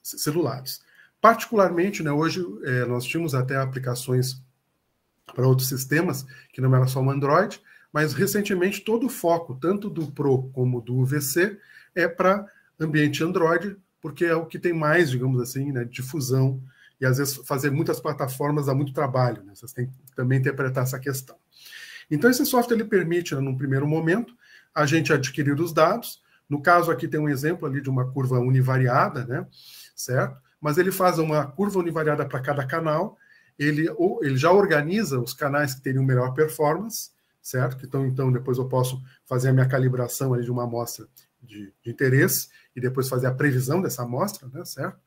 celulares. Particularmente, né, hoje nós tínhamos até aplicações para outros sistemas, que não era só o Android, mas recentemente todo o foco, tanto do Pro como do UVC, é para ambiente Android, porque é o que tem mais, digamos assim, né, difusão, e às vezes fazer muitas plataformas dá muito trabalho, né? Vocês têm que também interpretar essa questão. Então esse software ele permite, né, num primeiro momento, a gente adquirir os dados. No caso aqui tem um exemplo ali de uma curva univariada, né, certo? Mas ele faz uma curva univariada para cada canal, ele já organiza os canais que teriam melhor performance, certo? Então depois eu posso fazer a minha calibração ali de uma amostra de interesse e depois fazer a previsão dessa amostra, né, certo?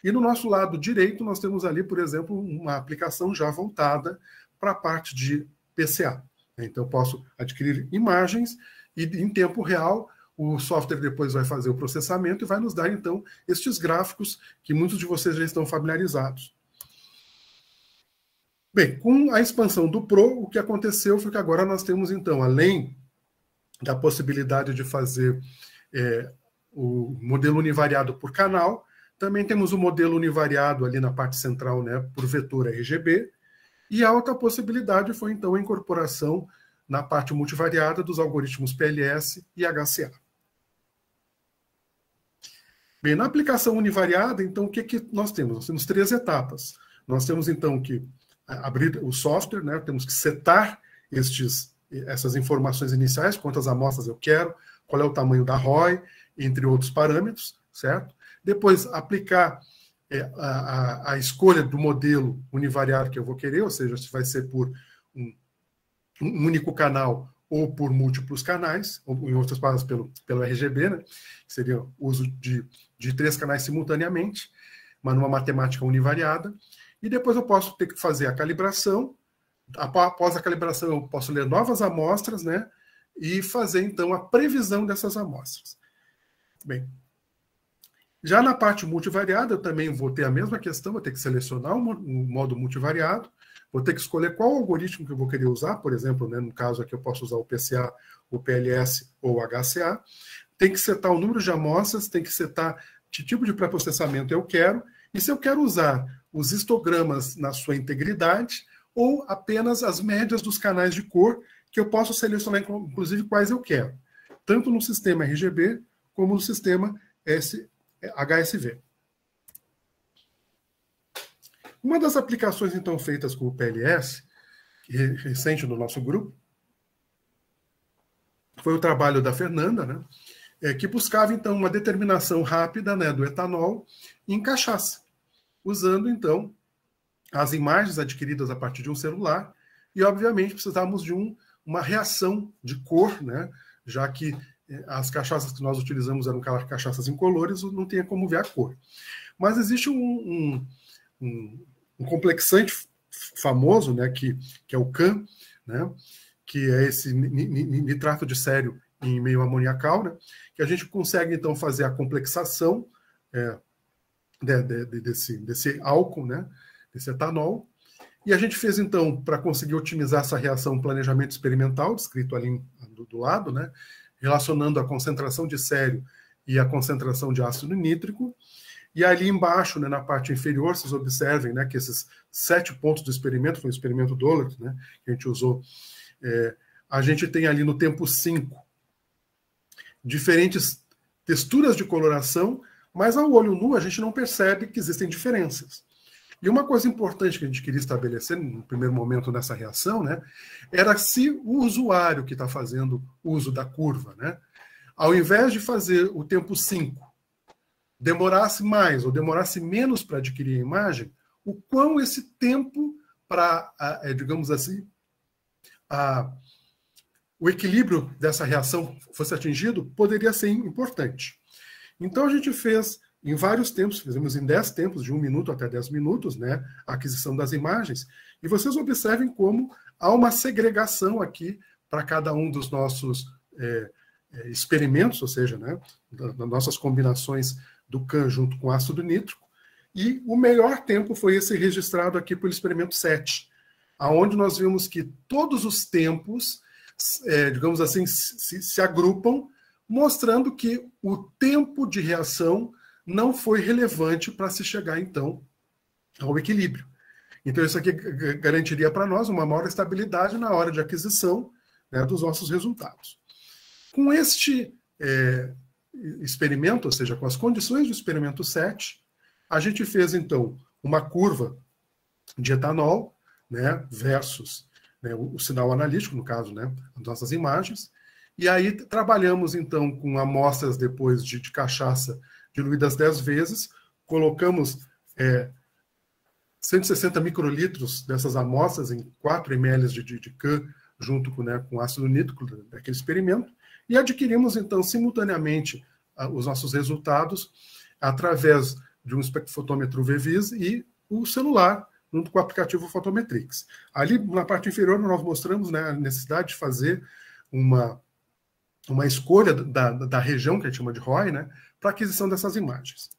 E no nosso lado direito nós temos ali, por exemplo, uma aplicação já voltada para a parte de PCA. Então eu posso adquirir imagens e em tempo real o software depois vai fazer o processamento e vai nos dar então estes gráficos que muitos de vocês já estão familiarizados. Bem, com a expansão do Pro, o que aconteceu foi que agora nós temos, então, além da possibilidade de fazer o modelo univariado por canal, Também temos o modelo univariado ali na parte central, né, por vetor RGB. E a outra possibilidade foi, então, a incorporação na parte multivariada dos algoritmos PLS e HCA. Bem, na aplicação univariada, então, o que nós temos? Nós temos 3 etapas. Nós temos, então, que abrir o software, né, temos que setar essas informações iniciais, quantas amostras eu quero, qual é o tamanho da ROI, entre outros parâmetros, certo? Depois, aplicar a escolha do modelo univariado que eu vou querer, ou seja, se vai ser por um único canal ou por múltiplos canais, ou em outras palavras, pelo RGB, né? Que seria o uso de 3 canais simultaneamente, mas numa matemática univariada. E depois eu posso ter que fazer a calibração. Após a calibração, eu posso ler novas amostras, né? E fazer, então, a previsão dessas amostras. Bem, já na parte multivariada, eu também vou ter a mesma questão, vou ter que selecionar um modo multivariado, vou ter que escolher qual algoritmo que eu vou querer usar, por exemplo, né, no caso aqui eu posso usar o PCA, o PLS ou o HCA, tem que setar o número de amostras, tem que setar que tipo de pré-processamento eu quero, e se eu quero usar os histogramas na sua integridade, ou apenas as médias dos canais de cor, que eu posso selecionar, inclusive, quais eu quero, tanto no sistema RGB, como no sistema HSV. Uma das aplicações, então, feitas com o PLS, recente no nosso grupo, foi o trabalho da Fernanda, né, que buscava, então, uma determinação rápida, né, do etanol em cachaça, usando, então, as imagens adquiridas a partir de um celular, e, obviamente, precisávamos de uma reação de cor, né, já que as cachaças que nós utilizamos eram cachaças incolores, não tinha como ver a cor. Mas existe um complexante famoso, né, que é o CAN, né, que é esse nitrato de sério em meio amoniacal, né, que a gente consegue, então, fazer a complexação desse álcool, né, desse etanol. E a gente fez, então, para conseguir otimizar essa reação, um planejamento experimental, descrito ali do lado, né, relacionando a concentração de sério e a concentração de ácido nítrico. E ali embaixo, né, na parte inferior, vocês observem, né, que esses 7 pontos do experimento, foi o experimento Dollard, né, que a gente usou, a gente tem ali no tempo 5 diferentes texturas de coloração, mas ao olho nu a gente não percebe que existem diferenças. E uma coisa importante que a gente queria estabelecer no primeiro momento nessa reação, né, era se o usuário que está fazendo uso da curva, né, ao invés de fazer o tempo 5, demorasse mais ou demorasse menos para adquirir a imagem, o quão esse tempo para, digamos assim, o equilíbrio dessa reação fosse atingido poderia ser importante. Então a gente fez em vários tempos, fizemos em 10 tempos, de 1 minuto até 10 minutos, né, a aquisição das imagens, e vocês observem como há uma segregação aqui para cada um dos nossos experimentos, ou seja, né, das nossas combinações do CAN junto com ácido nítrico, e o melhor tempo foi esse registrado aqui pelo experimento 7, aonde nós vimos que todos os tempos, digamos assim, se agrupam, mostrando que o tempo de reação não foi relevante para se chegar, então, ao equilíbrio. Então, isso aqui garantiria para nós uma maior estabilidade na hora de aquisição, né, dos nossos resultados. Com este experimento, ou seja, com as condições do experimento 7, a gente fez, então, uma curva de etanol, né, versus, né, o sinal analítico, no caso, né, as nossas imagens, e aí trabalhamos, então, com amostras depois de cachaça diluídas 10 vezes, colocamos 160 microlitros dessas amostras em 4 ml de CAN, junto com ácido nítrico daquele experimento, e adquirimos, então, simultaneamente os nossos resultados através de um espectrofotômetro VVIS e o celular, junto com o aplicativo Photometrics. Ali, na parte inferior, nós mostramos, né, a necessidade de fazer uma escolha da região, que a gente chama de ROI, né, para aquisição dessas imagens.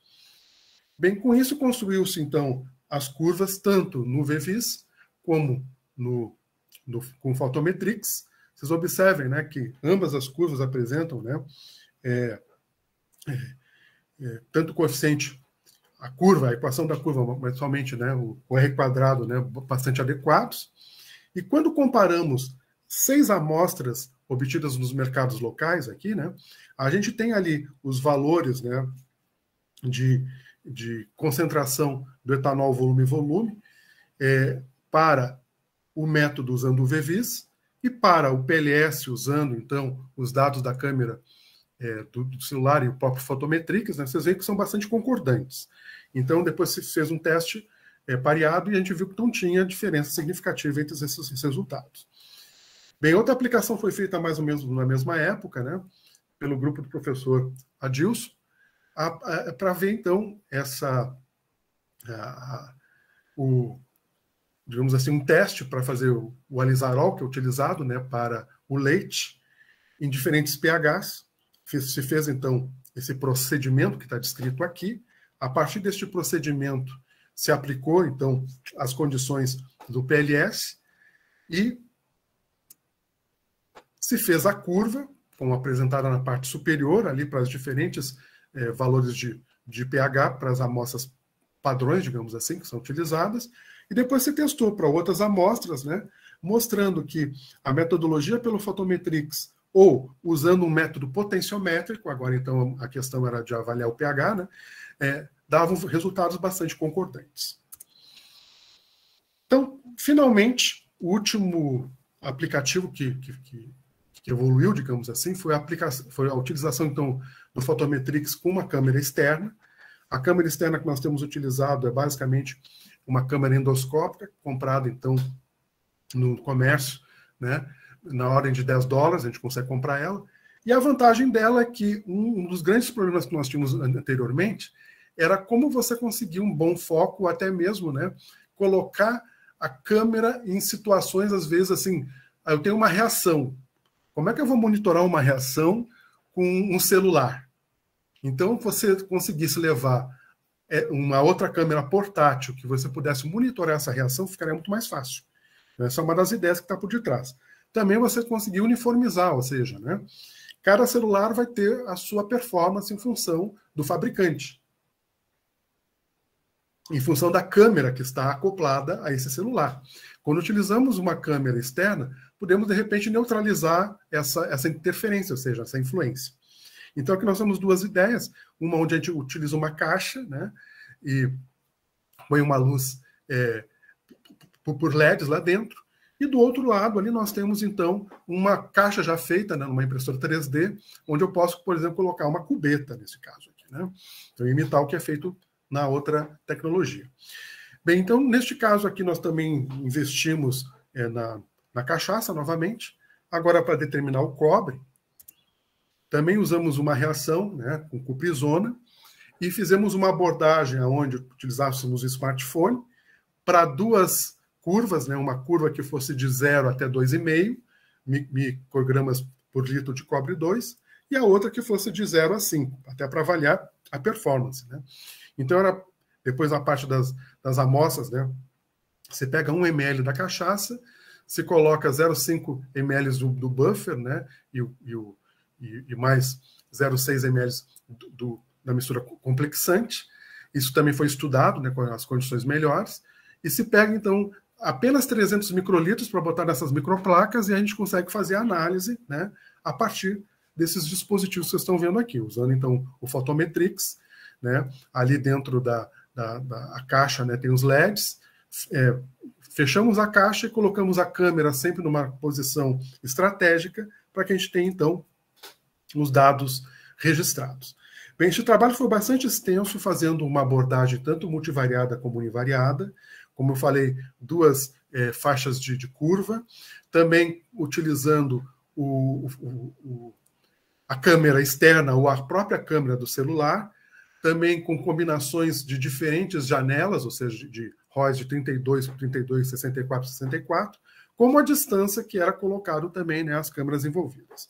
Bem, com isso construiu-se, então, as curvas, tanto no VVIS como com o Photometrics. Vocês observem, né, que ambas as curvas apresentam, né, tanto o coeficiente a curva, a equação da curva, mas somente, né, o R quadrado, né, bastante adequados. E quando comparamos 6 amostras obtidas nos mercados locais aqui, né, a gente tem ali os valores, né, de concentração do etanol volume-volume para o método usando o VVIS e para o PLS usando, então, os dados da câmera do celular e o próprio Photometrics, né, vocês veem que são bastante concordantes. Então, depois se fez um teste pareado e a gente viu que não tinha diferença significativa entre esses resultados. Bem, outra aplicação foi feita mais ou menos na mesma época, né, pelo grupo do professor Adilson, para ver, então, digamos assim, um teste para fazer o alizarol, que é utilizado, né, para o leite, em diferentes pHs. Se fez, então, esse procedimento que está descrito aqui. A partir deste procedimento, se aplicou, então, as condições do PLS e se fez a curva, como apresentada na parte superior, ali para os diferentes valores de pH, para as amostras padrões, digamos assim, que são utilizadas, e depois se testou para outras amostras, né, mostrando que a metodologia pelo Photometrics ou usando um método potenciométrico, agora então a questão era de avaliar o pH, né, davam resultados bastante concordantes. Então, finalmente, o último aplicativo que evoluiu, digamos assim, foi a utilização, então, do Photometrics com uma câmera externa. A câmera externa que nós temos utilizado é basicamente uma câmera endoscópica, comprada, então, no comércio, né, na ordem de $10, a gente consegue comprar ela. E a vantagem dela é que um dos grandes problemas que nós tínhamos anteriormente era como você conseguir um bom foco, ou até mesmo, né, colocar a câmera em situações, às vezes, assim, eu tenho uma reação. Como é que eu vou monitorar uma reação com um celular? Então, você conseguisse levar uma outra câmera portátil que você pudesse monitorar essa reação, ficaria muito mais fácil. Essa é uma das ideias que está por detrás. Também você conseguir uniformizar, ou seja, né, cada celular vai ter a sua performance em função do fabricante, em função da câmera que está acoplada a esse celular. Quando utilizamos uma câmera externa, podemos, de repente, neutralizar essa interferência, ou seja, essa influência. Então, aqui nós temos duas ideias. Uma onde a gente utiliza uma caixa, né, e põe uma luz por LEDs lá dentro. E do outro lado, ali nós temos, então, uma caixa já feita, né, numa impressora 3D, onde eu posso, por exemplo, colocar uma cubeta, nesse caso aqui, né? Então, imitar o que é feito na outra tecnologia. Bem, então, neste caso aqui, nós também investimos na cachaça, novamente. Agora, para determinar o cobre, também usamos uma reação, né, com cuprizona e fizemos uma abordagem onde utilizássemos o smartphone para duas curvas, né, uma curva que fosse de 0 até 2,5 microgramas por litro de cobre 2 e a outra que fosse de 0 a 5, até para avaliar a performance, né? Então, depois na parte das amostras, né, você pega 1 ml da cachaça, você coloca 0,5 ml do buffer, né, e mais 0,6 ml da mistura complexante. Isso também foi estudado, né, com as condições melhores. E se pega, então, apenas 300 microlitros para botar nessas microplacas e a gente consegue fazer a análise, né, a partir desses dispositivos que vocês estão vendo aqui, usando, então, o Photometrics, né, ali dentro da caixa, né, tem os LEDs, fechamos a caixa e colocamos a câmera sempre numa posição estratégica para que a gente tenha, então, os dados registrados. Bem, este trabalho foi bastante extenso, fazendo uma abordagem tanto multivariada como univariada, como eu falei, duas faixas de curva, também utilizando a câmera externa ou a própria câmera do celular, também com combinações de diferentes janelas, ou seja, de ROIs de 32 por 32, 64 por 64, como a distância que era colocado também, né, as câmeras envolvidas.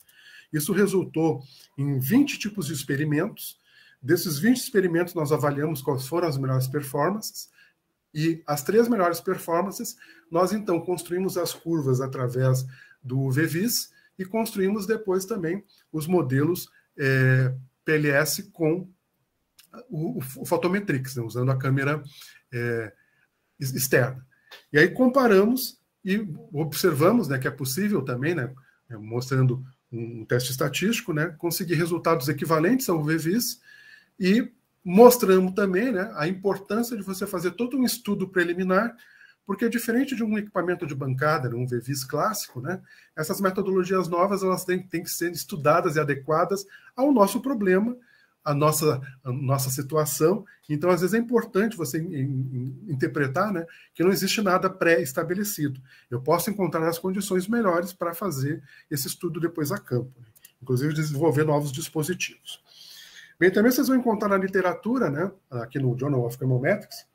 Isso resultou em 20 tipos de experimentos. Desses 20 experimentos, nós avaliamos quais foram as melhores performances, e as 3 melhores performances, nós então construímos as curvas através do VVIS e construímos depois também os modelos PLS com o Photometrics, né, usando a câmera externa. E aí comparamos e observamos, né, que é possível também, né, mostrando um teste estatístico, né, conseguir resultados equivalentes ao UV-Vis, e mostramos também, né, a importância de você fazer todo um estudo preliminar, porque diferente de um equipamento de bancada, um UV-Vis clássico, né, essas metodologias novas elas têm que ser estudadas e adequadas ao nosso problema, a nossa situação. Então, às vezes, é importante você interpretar, né, que não existe nada pré-estabelecido. Eu posso encontrar as condições melhores para fazer esse estudo depois a campo, né? Inclusive desenvolver novos dispositivos. Bem, também vocês vão encontrar na literatura, né, aqui no Journal of Chemometrics,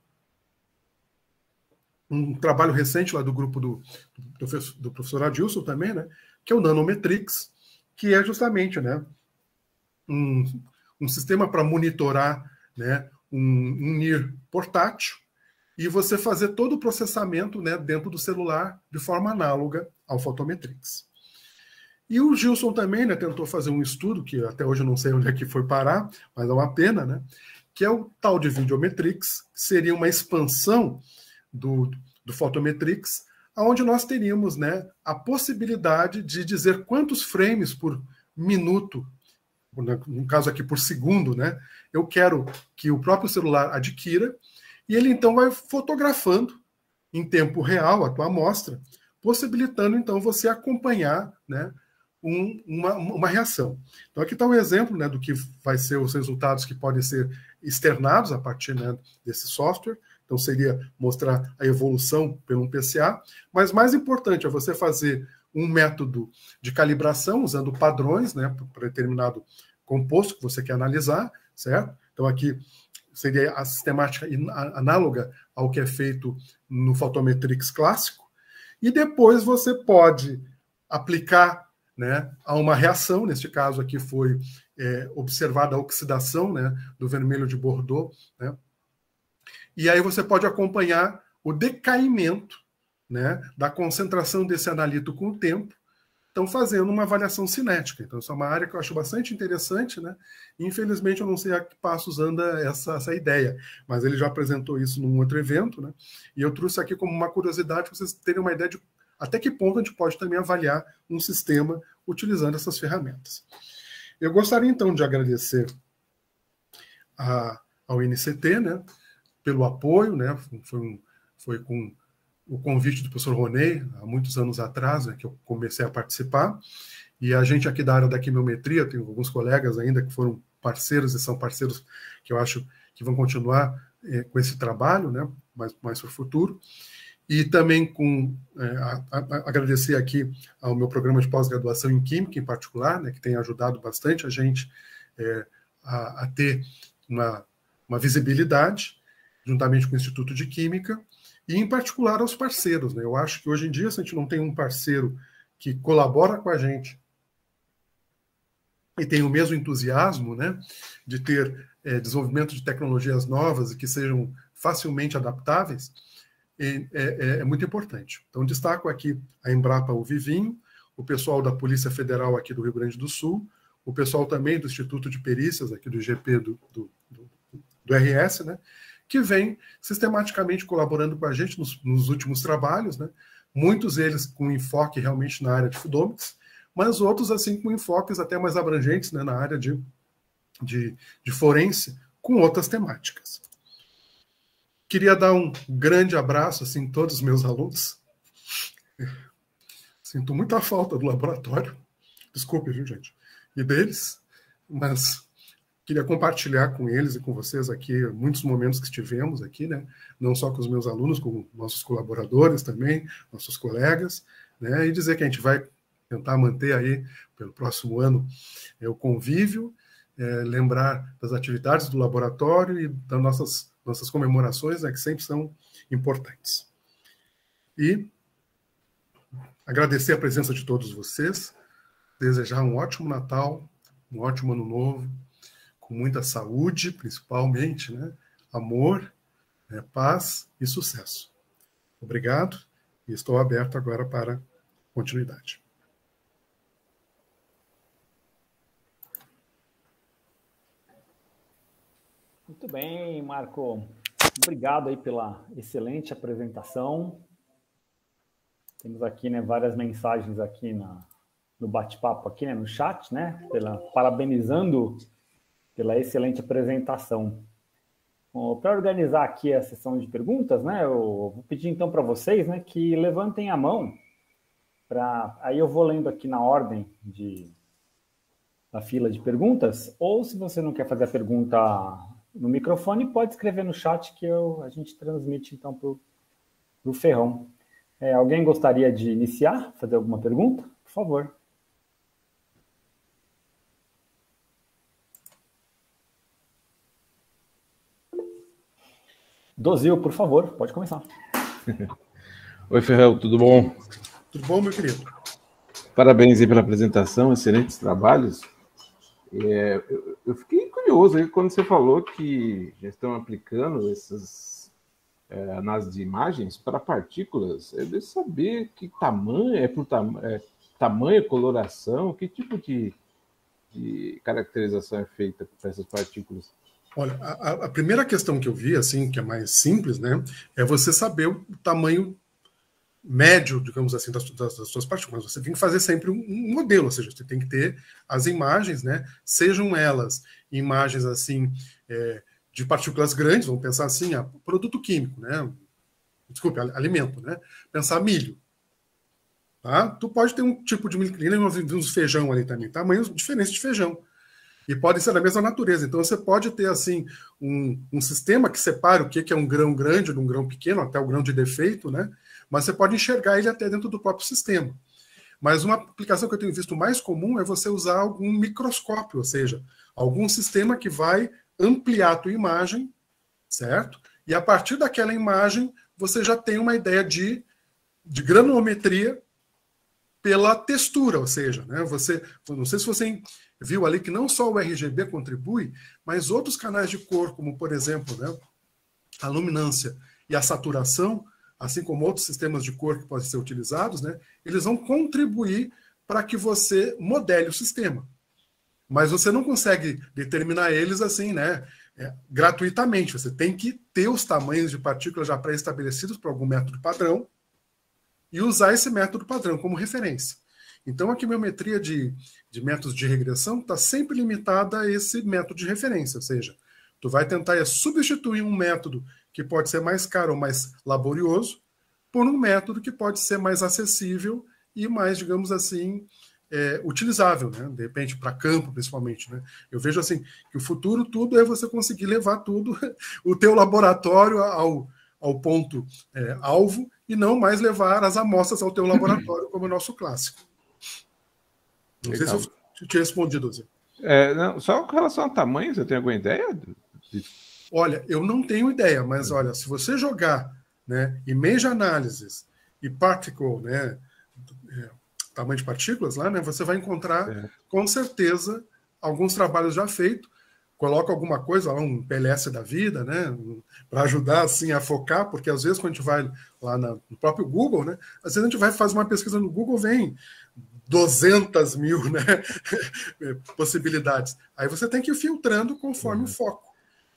um trabalho recente lá do grupo do professor Adilson também, né, que é o Nanometrics, que é justamente, né, um sistema para monitorar, né, um NIR portátil e você fazer todo o processamento, né, dentro do celular de forma análoga ao Photometrics. E o Gilson também, né, tentou fazer um estudo, que até hoje eu não sei onde é que foi parar, mas é uma pena, né, que é o tal de Videometrics, que seria uma expansão do Photometrics, onde nós teríamos, né, a possibilidade de dizer quantos frames por minuto, no caso aqui por segundo, né, eu quero que o próprio celular adquira, e ele então vai fotografando em tempo real a tua amostra, possibilitando então você acompanhar, né, uma reação. Então aqui está um exemplo, né, do que vai ser os resultados que podem ser externados a partir, né, desse software. Então seria mostrar a evolução pelo um PCA, mas mais importante é você fazer um método de calibração usando padrões, né, para determinado composto que você quer analisar, certo? Então aqui seria a sistemática análoga ao que é feito no Photometrics clássico, e depois você pode aplicar, né, a uma reação. Neste caso aqui foi observada a oxidação, né, do vermelho de Bordeaux, né, e aí você pode acompanhar o decaimento, né, da concentração desse analito com o tempo, então fazendo uma avaliação cinética. Então isso é uma área que eu acho bastante interessante, né? Infelizmente eu não sei a que passos anda essa ideia, mas ele já apresentou isso num outro evento, né? E eu trouxe aqui como uma curiosidade para vocês terem uma ideia de até que ponto a gente pode também avaliar um sistema utilizando essas ferramentas. Eu gostaria então de agradecer ao INCT, né, pelo apoio, né? Foi com o convite do professor Ronei, há muitos anos atrás, né, que eu comecei a participar, e a gente aqui da área da quimiometria, tenho alguns colegas ainda que foram parceiros e são parceiros que eu acho que vão continuar com esse trabalho, né, mais para o futuro, e também agradecer aqui ao meu programa de pós-graduação em Química, em particular, né, que tem ajudado bastante a gente a ter uma visibilidade, juntamente com o Instituto de Química, e em particular aos parceiros, né? Eu acho que hoje em dia, se a gente não tem um parceiro que colabora com a gente e tem o mesmo entusiasmo, né, de ter desenvolvimento de tecnologias novas e que sejam facilmente adaptáveis, é muito importante. Então, destaco aqui a Embrapa o Vivinho, o pessoal da Polícia Federal aqui do Rio Grande do Sul, o pessoal também do Instituto de Perícias, aqui do IGP do RS, né, que vem sistematicamente colaborando com a gente nos últimos trabalhos, né? Muitos deles com enfoque realmente na área de fluidomics, mas outros assim com enfoques até mais abrangentes, né, na área de forense, com outras temáticas. Queria dar um grande abraço assim, a todos os meus alunos. Sinto muita falta do laboratório, desculpe, viu, gente, e deles, mas queria compartilhar com eles e com vocês aqui muitos momentos que tivemos aqui, né? Não só com os meus alunos, com nossos colaboradores também, nossos colegas, né? E dizer que a gente vai tentar manter aí, pelo próximo ano, o convívio, lembrar das atividades do laboratório e das nossas comemorações, né, que sempre são importantes. E agradecer a presença de todos vocês, desejar um ótimo Natal, um ótimo Ano Novo, com muita saúde, principalmente, né? Amor, paz e sucesso. Obrigado, e estou aberto agora para continuidade. Muito bem, Marco. Obrigado aí pela excelente apresentação. Temos aqui, né, várias mensagens aqui no bate-papo aqui, né, no chat, né, parabenizando pela excelente apresentação. Para organizar aqui a sessão de perguntas, né, eu vou pedir então para vocês, né, que levantem a mão. Aí eu vou lendo aqui na ordem da fila de perguntas, ou se você não quer fazer a pergunta no microfone, pode escrever no chat que a gente transmite então para o Ferrão. Alguém gostaria de iniciar, fazer alguma pergunta? Por favor. Dozil, por favor, pode começar. Oi, Ferrão, tudo bom? Tudo bom, meu querido? Parabéns aí pela apresentação, excelentes trabalhos. Eu fiquei curioso aí quando você falou que já estão aplicando essas análises de imagens para partículas. Eu devo saber que tamanho, por tamanho, coloração, que tipo de caracterização é feita para essas partículas? Olha, a primeira questão que eu vi, assim, que é mais simples, né, é você saber o tamanho médio, digamos assim, das suas partículas. Você tem que fazer sempre um modelo, ou seja, você tem que ter as imagens, né, sejam elas imagens, assim, de partículas grandes, vamos pensar assim, produto químico, né, desculpe, alimento, né, pensar milho. Tá? Tu pode ter um tipo de milho, uns feijão ali também, tamanhos diferentes de feijão. E podem ser da mesma natureza. Então, você pode ter, assim, um sistema que separe o que é um grão grande de um grão pequeno, até o grão de defeito, né? Mas você pode enxergar ele até dentro do próprio sistema. Mas uma aplicação que eu tenho visto mais comum é você usar algum microscópio, ou seja, algum sistema que vai ampliar a tua imagem, certo? E a partir daquela imagem, você já tem uma ideia de granulometria pela textura, ou seja, né, não sei se você viu ali que não só o RGB contribui, mas outros canais de cor, como por exemplo, né, a luminância e a saturação, assim como outros sistemas de cor que podem ser utilizados, né, eles vão contribuir para que você modele o sistema. Mas você não consegue determinar eles assim, né, gratuitamente. Você tem que ter os tamanhos de partículas já pré-estabelecidos por algum método padrão, e usar esse método padrão como referência. Então, a quimiometria de métodos de regressão está sempre limitada a esse método de referência, ou seja, tu vai tentar substituir um método que pode ser mais caro ou mais laborioso por um método que pode ser mais acessível e mais, digamos assim, utilizável, né? De repente, para campo, principalmente. Né? Eu vejo assim que o futuro tudo é você conseguir levar tudo, o teu laboratório ao ponto alvo, e não mais levar as amostras ao teu laboratório, como o nosso clássico. Não sei se eu tinha respondido, Zé. Não, só com relação ao tamanho, você tem alguma ideia? Olha, eu não tenho ideia, mas olha, se você jogar, né, image analysis e particle, né, tamanho de partículas lá, né, você vai encontrar com certeza alguns trabalhos já feitos. Coloca alguma coisa lá, um PLS da vida, né, para ajudar assim a focar, porque às vezes quando a gente vai lá no próprio Google, né, às vezes a gente vai fazer uma pesquisa no Google, vem 200 mil, né, possibilidades. Aí você tem que ir filtrando conforme o foco.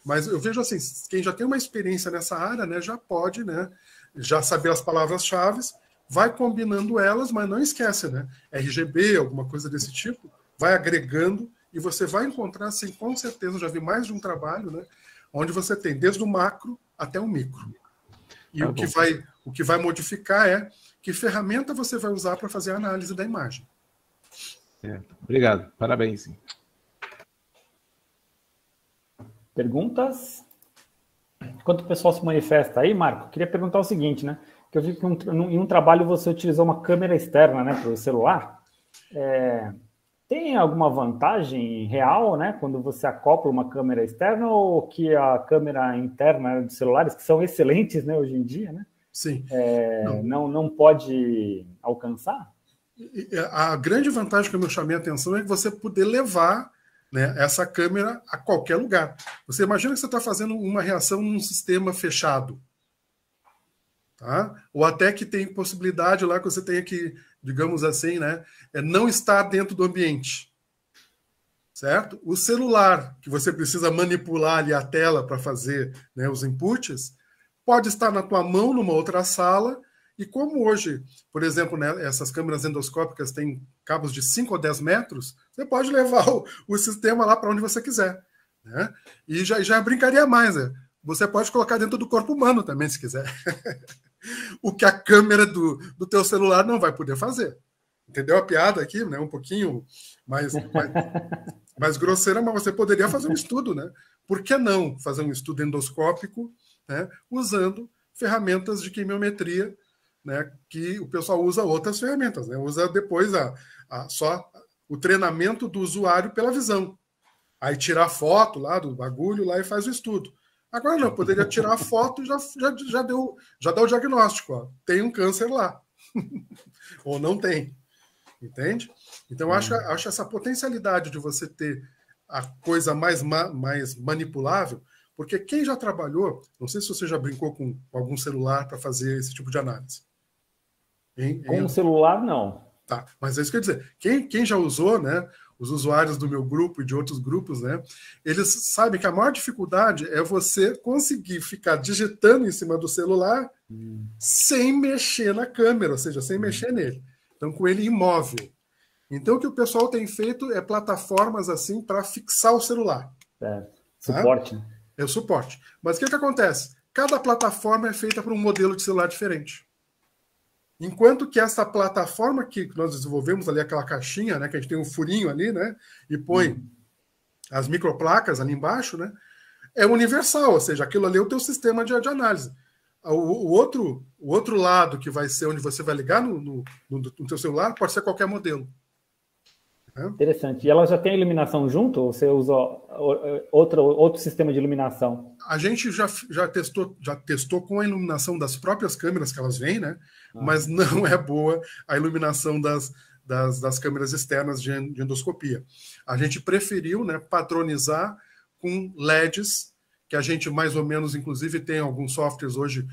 Mas eu vejo assim, quem já tem uma experiência nessa área, né, já pode, né, já saber as palavras-chave, vai combinando elas, mas não esquece, né, RGB, alguma coisa desse tipo, vai agregando. E você vai encontrar, assim, com certeza, eu já vi mais de um trabalho, né, onde você tem desde o macro até o micro. E o que vai modificar é que ferramenta você vai usar para fazer a análise da imagem. Obrigado, parabéns. Perguntas? Enquanto o pessoal se manifesta aí, Marco, queria perguntar o seguinte, né? Que eu vi que em um trabalho você utilizou uma câmera externa, né, para o celular. Tem alguma vantagem real, né, quando você acopla uma câmera externa, ou que a câmera interna dos celulares, que são excelentes, né, hoje em dia, né? Sim. Não pode alcançar? A grande vantagem que eu me chamei a atenção é que você poder levar, né, essa câmera a qualquer lugar. Você imagina que você está fazendo uma reação num sistema fechado. Tá? Ou até que tem possibilidade lá que você tenha que, digamos assim, né, não estar dentro do ambiente. certo? O celular, que você precisa manipular ali a tela para fazer, né, os inputs, pode estar na tua mão numa outra sala, e como hoje, por exemplo, né, essas câmeras endoscópicas têm cabos de 5 ou 10 metros, você pode levar o sistema lá para onde você quiser. Né? E já brincaria mais, né? Você pode colocar dentro do corpo humano também, se quiser. O que a câmera do teu celular não vai poder fazer. Entendeu a piada aqui? Né? Um pouquinho mais grosseira, mas você poderia fazer um estudo, né? Por que não fazer um estudo endoscópico, né, usando ferramentas de quimiometria, né, que o pessoal usa outras ferramentas, né? Usa depois só o treinamento do usuário pela visão. Aí tira a foto lá do bagulho lá e faz o estudo. Agora não, poderia tirar a foto e já dá o diagnóstico. Ó. Tem um câncer lá. Ou não tem. Entende? Então, eu acho essa potencialidade de você ter a coisa mais manipulável, porque quem já trabalhou, não sei se você já brincou com algum celular para fazer esse tipo de análise. Com o celular, não. Tá, mas é isso que eu ia dizer. Quem já usou, né, os usuários do meu grupo e de outros grupos, né, eles sabem que a maior dificuldade é você conseguir ficar digitando em cima do celular sem mexer na câmera, ou seja, sem mexer nele. Então, com ele imóvel. Então, o que o pessoal tem feito é plataformas assim para fixar o celular. Suporte. Tá? É o suporte. Mas o que acontece? Cada plataforma é feita para um modelo de celular diferente. Enquanto que essa plataforma que nós desenvolvemos ali, aquela caixinha, né, que a gente tem um furinho ali, né, e põe as microplacas ali embaixo, né, é universal, ou seja, aquilo ali é o teu sistema de análise. O outro lado, que vai ser onde você vai ligar no teu celular, pode ser qualquer modelo. Né? Interessante. E ela já tem iluminação junto? Ou você usa outro sistema de iluminação? A gente já testou com a iluminação das próprias câmeras que elas vêm, né? Mas não é boa a iluminação das câmeras externas de endoscopia. A gente preferiu, né, padronizar com LEDs, que a gente mais ou menos, inclusive, tem alguns softwares hoje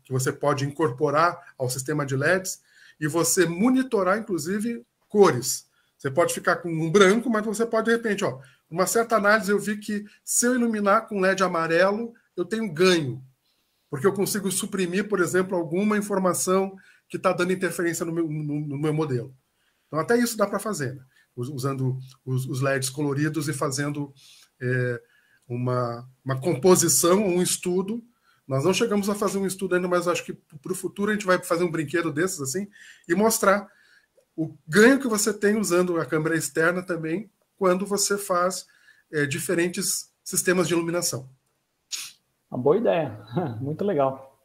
que você pode incorporar ao sistema de LEDs e você monitorar, inclusive, cores. Você pode ficar com um branco, mas você pode, de repente, uma certa análise eu vi que se eu iluminar com LED amarelo, eu tenho ganho. Porque eu consigo suprimir, por exemplo, alguma informação que está dando interferência no meu modelo. Então, até isso dá para fazer, né? Usando os LEDs coloridos e fazendo uma composição, um estudo. Nós não chegamos a fazer um estudo ainda, mas acho que para o futuro a gente vai fazer um brinquedo desses assim e mostrar o ganho que você tem usando a câmera externa também quando você faz diferentes sistemas de iluminação. Uma boa ideia. Muito legal.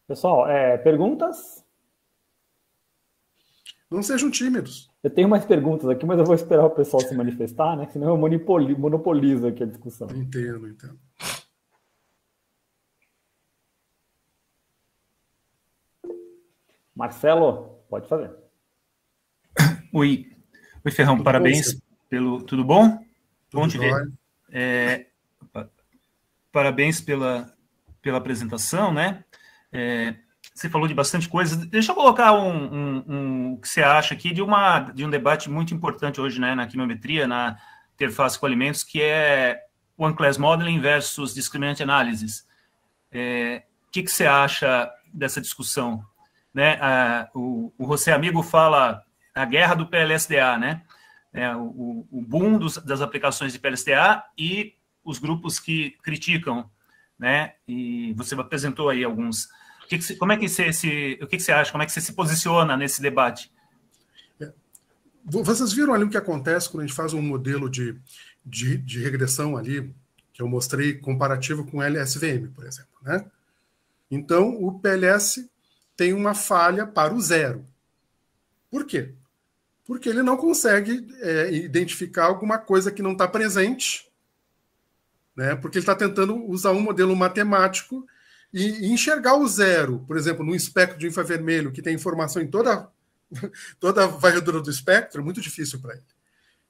Pessoal, perguntas? Não sejam tímidos. Eu tenho mais perguntas aqui, mas eu vou esperar o pessoal se manifestar, né? Senão eu monopolizo aqui a discussão. Entendo. Marcelo, pode fazer. Oi, Ferrão, tudo parabéns pelo... Tudo bom? Bom te ver. Parabéns pela apresentação, né? Você falou de bastante coisa. Deixa eu colocar o que você acha aqui de um debate muito importante hoje, né, na quimiometria, na interface com alimentos, que é One Class Modeling versus Discriminant Analysis. O que você acha dessa discussão? Né? O José Amigo fala a guerra do PLSDA, né? O boom das aplicações de PLSDA e os grupos que criticam, né? E você apresentou aí alguns. Como é que você o que você acha? Como é que você se posiciona nesse debate? Vocês viram ali o que acontece quando a gente faz um modelo de regressão ali, que eu mostrei comparativo com LSVM, por exemplo, né? Então, o PLS tem uma falha para o zero. Por quê? Porque ele não consegue identificar alguma coisa que não está presente, né? Porque ele está tentando usar um modelo matemático e enxergar o zero, por exemplo, num espectro de infravermelho que tem informação em toda a varredura do espectro, é muito difícil para ele.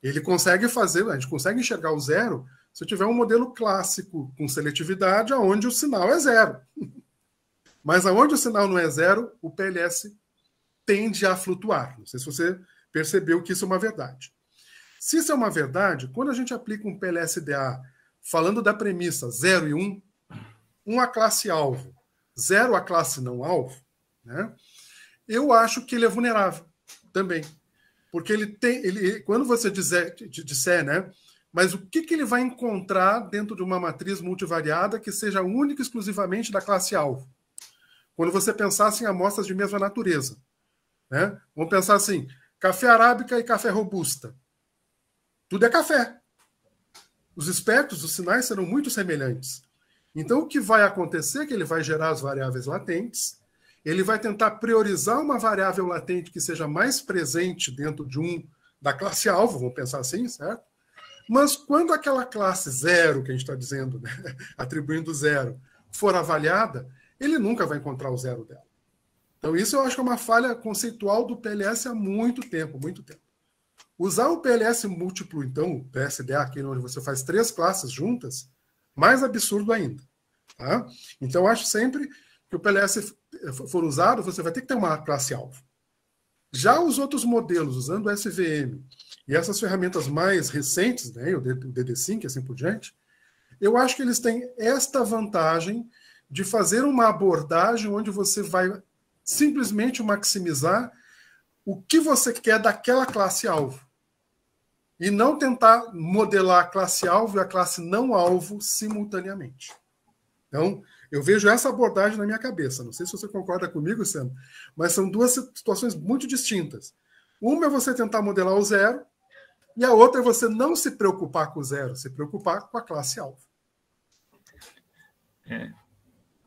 Ele consegue fazer, a gente consegue enxergar o zero se eu tiver um modelo clássico com seletividade onde o sinal é zero. Mas aonde o sinal não é zero, o PLS tende a flutuar. Não sei se você percebeu que isso é uma verdade. Se isso é uma verdade, quando a gente aplica um PLSDA falando da premissa 0 e 1, 1 a classe alvo, 0 a classe não alvo, né, eu acho que ele é vulnerável também. Porque quando você disser, né, mas o que ele vai encontrar dentro de uma matriz multivariada que seja única e exclusivamente da classe alvo? Quando você pensasse em amostras de mesma natureza, né? Vamos pensar assim, café arábica e café robusta. Tudo é café. Os espectros, os sinais serão muito semelhantes. Então, o que vai acontecer é que ele vai gerar as variáveis latentes, ele vai tentar priorizar uma variável latente que seja mais presente dentro de da classe alvo, vamos pensar assim, certo? Mas quando aquela classe 0, que a gente está dizendo, né, atribuindo 0, for avaliada, ele nunca vai encontrar o 0 dela. Então, isso eu acho que é uma falha conceitual do PLS há muito tempo, muito tempo. Usar o PLS múltiplo, então, o PSDA, aquele onde você faz 3 classes juntas, mais absurdo ainda. Tá? Então, eu acho sempre que o PLS for usado, você vai ter que ter uma classe-alvo. Já os outros modelos, usando o SVM e essas ferramentas mais recentes, né, o DD5 e assim por diante, eu acho que eles têm esta vantagem de fazer uma abordagem onde você vai simplesmente maximizar o que você quer daquela classe-alvo. E não tentar modelar a classe-alvo e a classe não-alvo simultaneamente. Então, eu vejo essa abordagem na minha cabeça. Não sei se você concorda comigo, Sam, mas são duas situações muito distintas. Uma é você tentar modelar o 0, e a outra é você não se preocupar com o 0, se preocupar com a classe-alvo.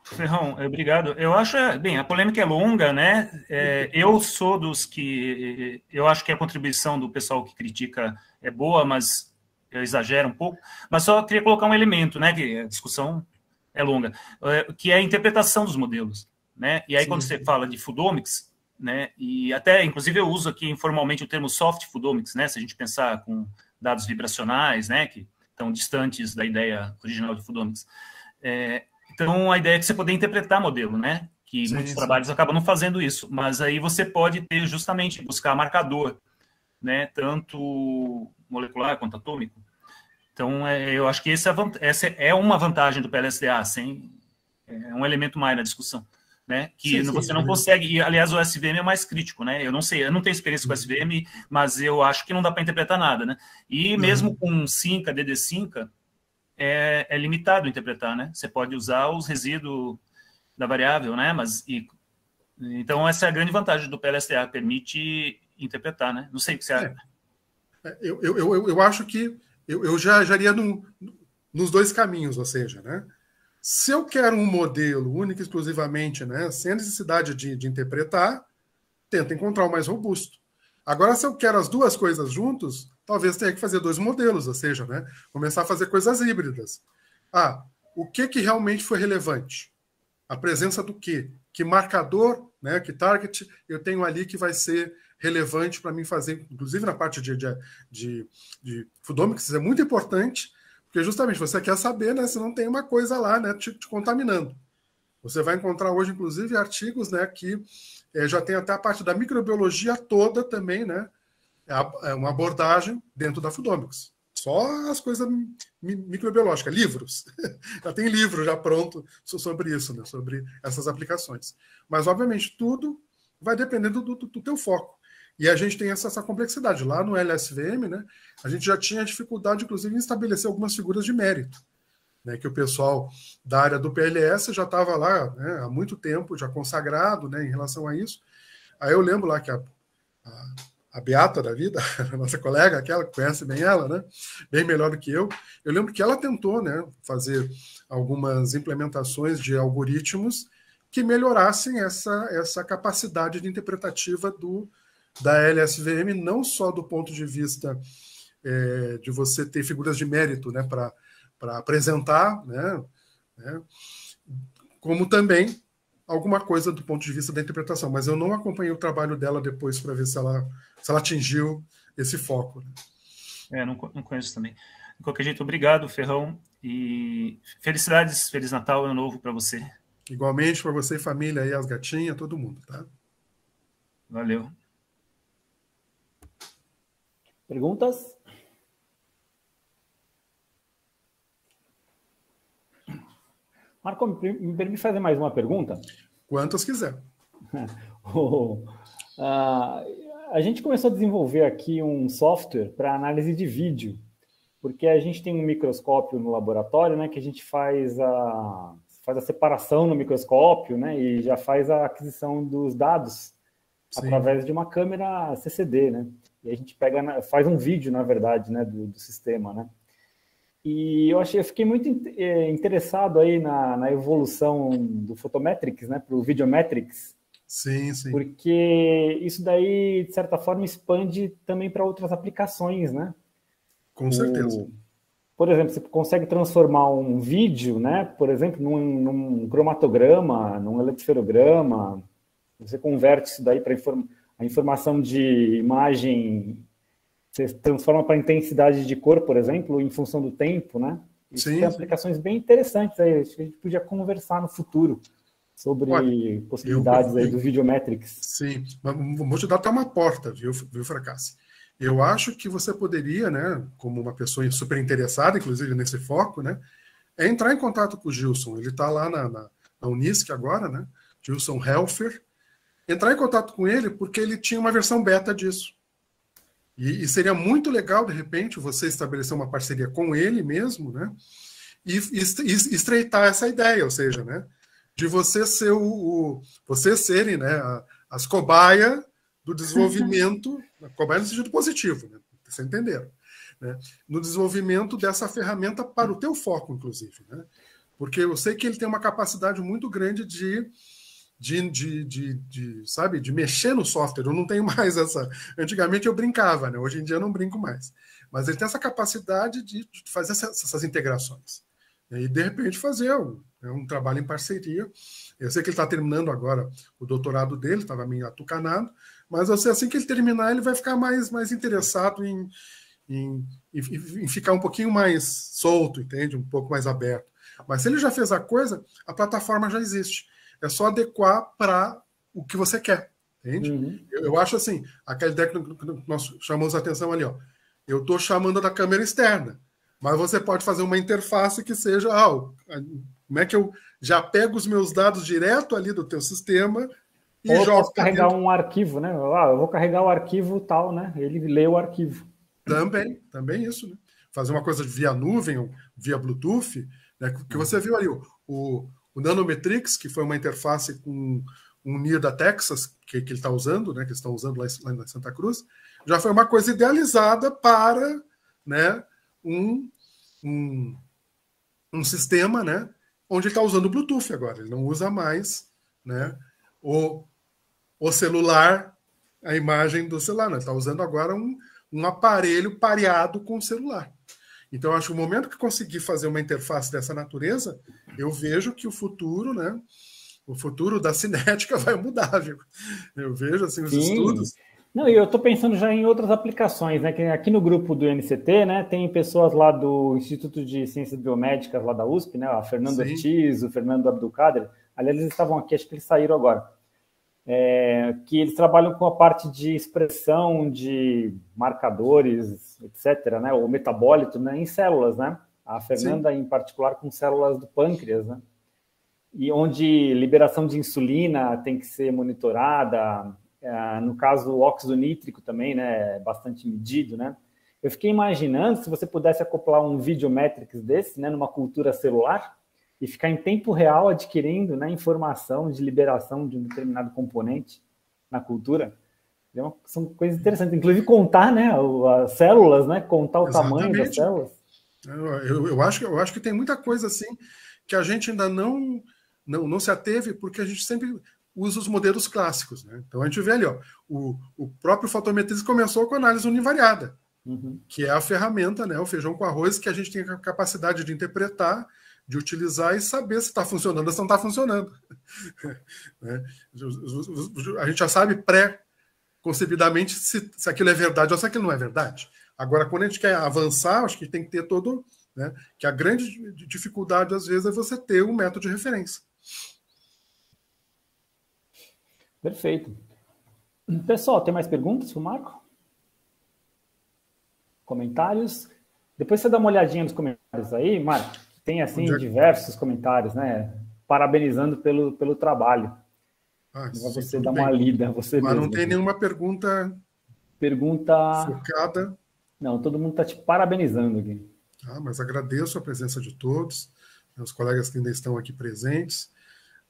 Ferrão, obrigado. Eu acho, bem, a polêmica é longa, né? Eu sou dos que... Eu acho que a contribuição do pessoal que critica é boa, mas eu exagero um pouco. Mas só queria colocar um elemento, né? Que a discussão é longa, que é a interpretação dos modelos, né? E aí, quando você fala de foodomics, né? E até, inclusive, eu uso aqui informalmente o termo soft foodomics, né? Se a gente pensar com dados vibracionais, né? Que estão distantes da ideia original de foodomics. Então, a ideia é que você poder interpretar modelo, né? Que muitos trabalhos acabam não fazendo isso, mas aí você pode ter justamente buscar marcador, né? Tanto molecular quanto atômico. Então, eu acho que essa é uma vantagem do PLSDA, é um elemento mais na discussão, né? Que você não consegue, e aliás o SVM é mais crítico, né? Eu não sei, eu não tenho experiência com SVM, mas eu acho que não dá para interpretar nada, né? E mesmo com Cinca, DD5, é limitado interpretar, né? Você pode usar os resíduos da variável, né? Então, essa é a grande vantagem do PLSDA, permite interpretar, né? Não sei o que você acha. Eu acho que eu já iria nos dois caminhos, ou seja, né? Se eu quero um modelo único e exclusivamente, né, sem a necessidade de interpretar, tento encontrar o mais robusto. Agora, se eu quero as duas coisas juntos, talvez tenha que fazer 2 modelos, ou seja, né, começar a fazer coisas híbridas. O que realmente foi relevante? A presença do quê? Que marcador, né, que target eu tenho ali que vai ser relevante para mim fazer, inclusive na parte de foodomics, é muito importante, porque justamente você quer saber, né, se não tem uma coisa lá, né, te contaminando. Você vai encontrar hoje, inclusive, artigos, né, que já tem até a parte da microbiologia toda também, né, é uma abordagem dentro da foodomics. Só as coisas microbiológicas, livros. Já tem livro já pronto sobre isso, né, sobre essas aplicações. Mas, obviamente, tudo vai dependendo do teu foco. E a gente tem essa complexidade. Lá no LSVM, né, a gente já tinha dificuldade, inclusive, em estabelecer algumas figuras de mérito, né, que o pessoal da área do PLS já estava lá, né, há muito tempo, já consagrado, né, em relação a isso. Aí eu lembro lá que a Beata da vida, a nossa colega, aquela que conhece bem ela, né, bem melhor do que eu lembro que ela tentou, né, fazer algumas implementações de algoritmos que melhorassem essa capacidade de interpretativa da LSVM, não só do ponto de vista de você ter figuras de mérito, né, para apresentar, né, como também alguma coisa do ponto de vista da interpretação. Mas eu não acompanhei o trabalho dela depois para ver se ela atingiu esse foco. Não conheço também. De qualquer jeito, obrigado, Ferrão, e felicidades, Feliz Natal, Ano Novo para você. Igualmente para você e família aí, as gatinhas, todo mundo, tá? Valeu. Perguntas? Marco, me permite fazer mais uma pergunta? Quantas quiser. A gente começou a desenvolver aqui um software para análise de vídeo, porque a gente tem um microscópio no laboratório, né, que a gente faz a separação no microscópio, né, e já faz a aquisição dos dados através de uma câmera CCD, né, e a gente faz um vídeo, na verdade, né, do sistema, né. E eu fiquei muito interessado aí na evolução do Photometrics, né, para o Videometrics. Sim, sim. Porque isso daí, de certa forma, expande também para outras aplicações, né? Com certeza. Por exemplo, você consegue transformar um vídeo, né? Por exemplo, num cromatograma, num eletroferograma. Você converte isso daí para a informação de imagem. Você transforma para intensidade de cor, por exemplo, em função do tempo, né? Isso tem aplicações bem interessantes aí. Acho que a gente podia conversar no futuro sobre possibilidades aí do Videometrics. Sim, mas vou te dar até uma porta, viu, Fracassi? Eu acho que você poderia, né, como uma pessoa super interessada, inclusive nesse foco, né, entrar em contato com o Gilson. Ele está lá na Unisc agora, né, Gilson Helfer. Entrar em contato com ele porque ele tinha uma versão beta disso. E seria muito legal, de repente, você estabelecer uma parceria com ele mesmo, né, e estreitar essa ideia, ou seja, né, de você ser vocês serem, né, as cobaias do desenvolvimento, cobaia no sentido positivo, né, vocês entenderam, né, no desenvolvimento dessa ferramenta para o teu foco, inclusive, né, porque eu sei que ele tem uma capacidade muito grande sabe, de mexer no software. Eu não tenho mais essa. Antigamente eu brincava, né, hoje em dia eu não brinco mais, mas ele tem essa capacidade de fazer essas integrações. E, de repente, fazer um trabalho em parceria. Eu sei que ele está terminando agora o doutorado dele, estava meio atucanado, mas eu sei, assim que ele terminar, ele vai ficar mais interessado em ficar um pouquinho mais solto, entende? Um pouco mais aberto. Mas se ele já fez a coisa, a plataforma já existe. É só adequar para o que você quer, entende? Uhum. Eu acho assim, aquela ideia que nós chamamos a atenção ali, ó. Eu estou chamando da câmera externa, mas você pode fazer uma interface que seja, como é que eu já pego os meus dados direto ali do teu sistema e jogo. Ou posso carregar um arquivo, né? Eu vou carregar o arquivo tal, né? Ele lê o arquivo. Também isso, né? Fazer uma coisa via nuvem, ou via Bluetooth, né? Que você viu ali, o Nanometrics, que foi uma interface com um NIR da Texas, que ele está usando, né? Que eles estão usando lá em Santa Cruz, já foi uma coisa idealizada para, né, um sistema, né, onde ele está usando o Bluetooth agora. Ele não usa mais, né, o celular, a imagem do celular. Né? Ele está usando agora um aparelho pareado com o celular. Então, eu acho que o momento que conseguir fazer uma interface dessa natureza, eu vejo que o futuro, né, o futuro da cinética vai mudar. Viu? Eu vejo assim, os estudos. Não, e eu estou pensando já em outras aplicações, né? Que aqui no grupo do NCT, né, tem pessoas lá do Instituto de Ciências Biomédicas lá da USP, né? A Fernando Ortiz, o Fernando Abdulkader. Aliás, eles estavam aqui, acho que eles saíram agora. Que eles trabalham com a parte de expressão de marcadores, etc., né? O metabólito, né? Em células, né? A Fernanda, em particular, com células do pâncreas, né? E onde liberação de insulina tem que ser monitorada. No caso, o óxido nítrico também, né, é bastante medido, né? Eu fiquei imaginando se você pudesse acoplar um Videometrics desse, né, numa cultura celular e ficar em tempo real adquirindo, né, informação de liberação de um determinado componente na cultura. São coisas interessantes. Inclusive contar, né, as células, né, contar o tamanho das células. Eu acho que tem muita coisa assim que a gente ainda não se ateve, porque a gente sempre usa os modelos clássicos, né? Então a gente vê ali, ó, o próprio fotometrista começou com análise univariada, que é a ferramenta, né, o feijão com arroz, que a gente tem a capacidade de interpretar, de utilizar e saber se está funcionando ou se não está funcionando. Né? A gente já sabe pré-concebidamente se aquilo é verdade ou se aquilo não é verdade. Agora, quando a gente quer avançar, acho que tem que ter todo, né, que a grande dificuldade, às vezes, é você ter um método de referência. Perfeito. Pessoal, tem mais perguntas para o Marco? Comentários? Depois você dá uma olhadinha nos comentários aí, Marco. Tem, assim, diversos comentários, né? Parabenizando pelo trabalho. Você dá uma lida, você Mas mesmo. Não tem nenhuma pergunta focada. Não, todo mundo está te parabenizando aqui. Mas agradeço a presença de todos, meus colegas que ainda estão aqui presentes,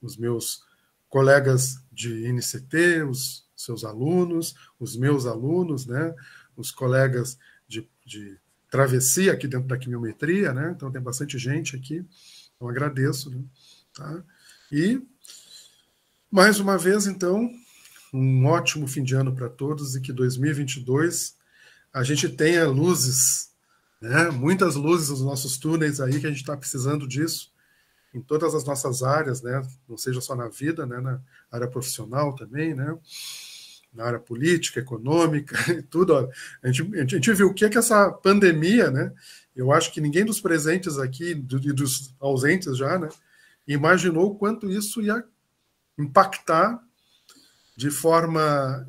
os meus colegas de INCT, os seus alunos, os meus alunos, né? Os colegas de travessia aqui dentro da quimiometria, né? Então tem bastante gente aqui, então agradeço, né? Tá? E mais uma vez, então, um ótimo fim de ano para todos e que 2022 a gente tenha luzes, né? Muitas luzes nos nossos túneis aí, que a gente está precisando disso em todas as nossas áreas, né? Não seja só na vida, né? Na área profissional também, né? Na área política, econômica e tudo. Ó. A gente viu o que essa pandemia, né? Eu acho que ninguém dos presentes aqui e dos ausentes já, né? Imaginou o quanto isso ia impactar de forma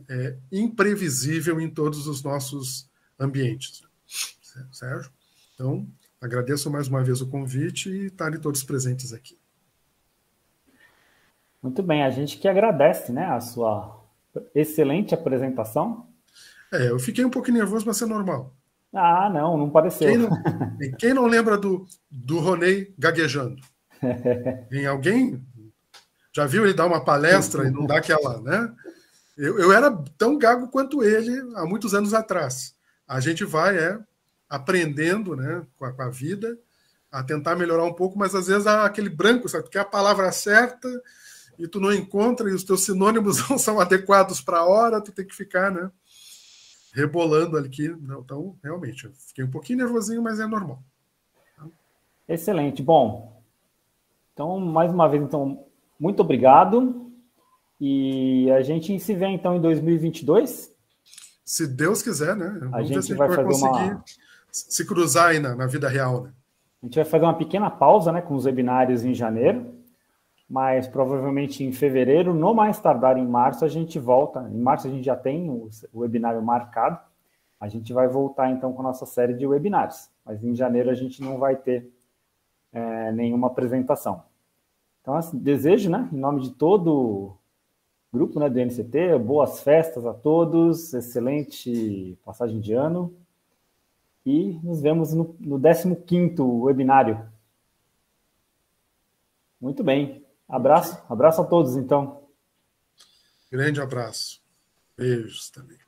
imprevisível em todos os nossos ambientes. Sérgio? Então, agradeço mais uma vez o convite e estarem todos presentes aqui. Muito bem, a gente que agradece, né, a sua excelente apresentação. Eu fiquei um pouquinho nervoso, mas é normal. Não pareceu. Quem não lembra do Roney gaguejando? Em alguém já viu ele dar uma palestra e não dá aquela, né? Eu era tão gago quanto ele há muitos anos atrás. A gente vai aprendendo, né, com a vida, a tentar melhorar um pouco, mas às vezes há aquele branco, sabe? Tu quer a palavra certa e tu não encontra, e os teus sinônimos não são adequados para a hora, tu tem que ficar, né, rebolando aqui. Então, realmente, eu fiquei um pouquinho nervosinho, mas é normal. Excelente. Bom, então, mais uma vez, então, muito obrigado. E a gente se vê, então, em 2022. Se Deus quiser, né? Vamos ver se a gente vai conseguir se cruzar aí na vida real, né? A gente vai fazer uma pequena pausa, né, com os webinários em janeiro, mas provavelmente em fevereiro, no mais tardar em março, a gente volta. Em março a gente já tem o webinário marcado. A gente vai voltar, então, com a nossa série de webinários. Mas em janeiro a gente não vai ter nenhuma apresentação. Então, assim, desejo, né, em nome de todo o grupo, né, do INCT, boas festas a todos, excelente passagem de ano. E nos vemos no 15º webinário. Muito bem. Abraço a todos, então. Grande abraço. Beijos também.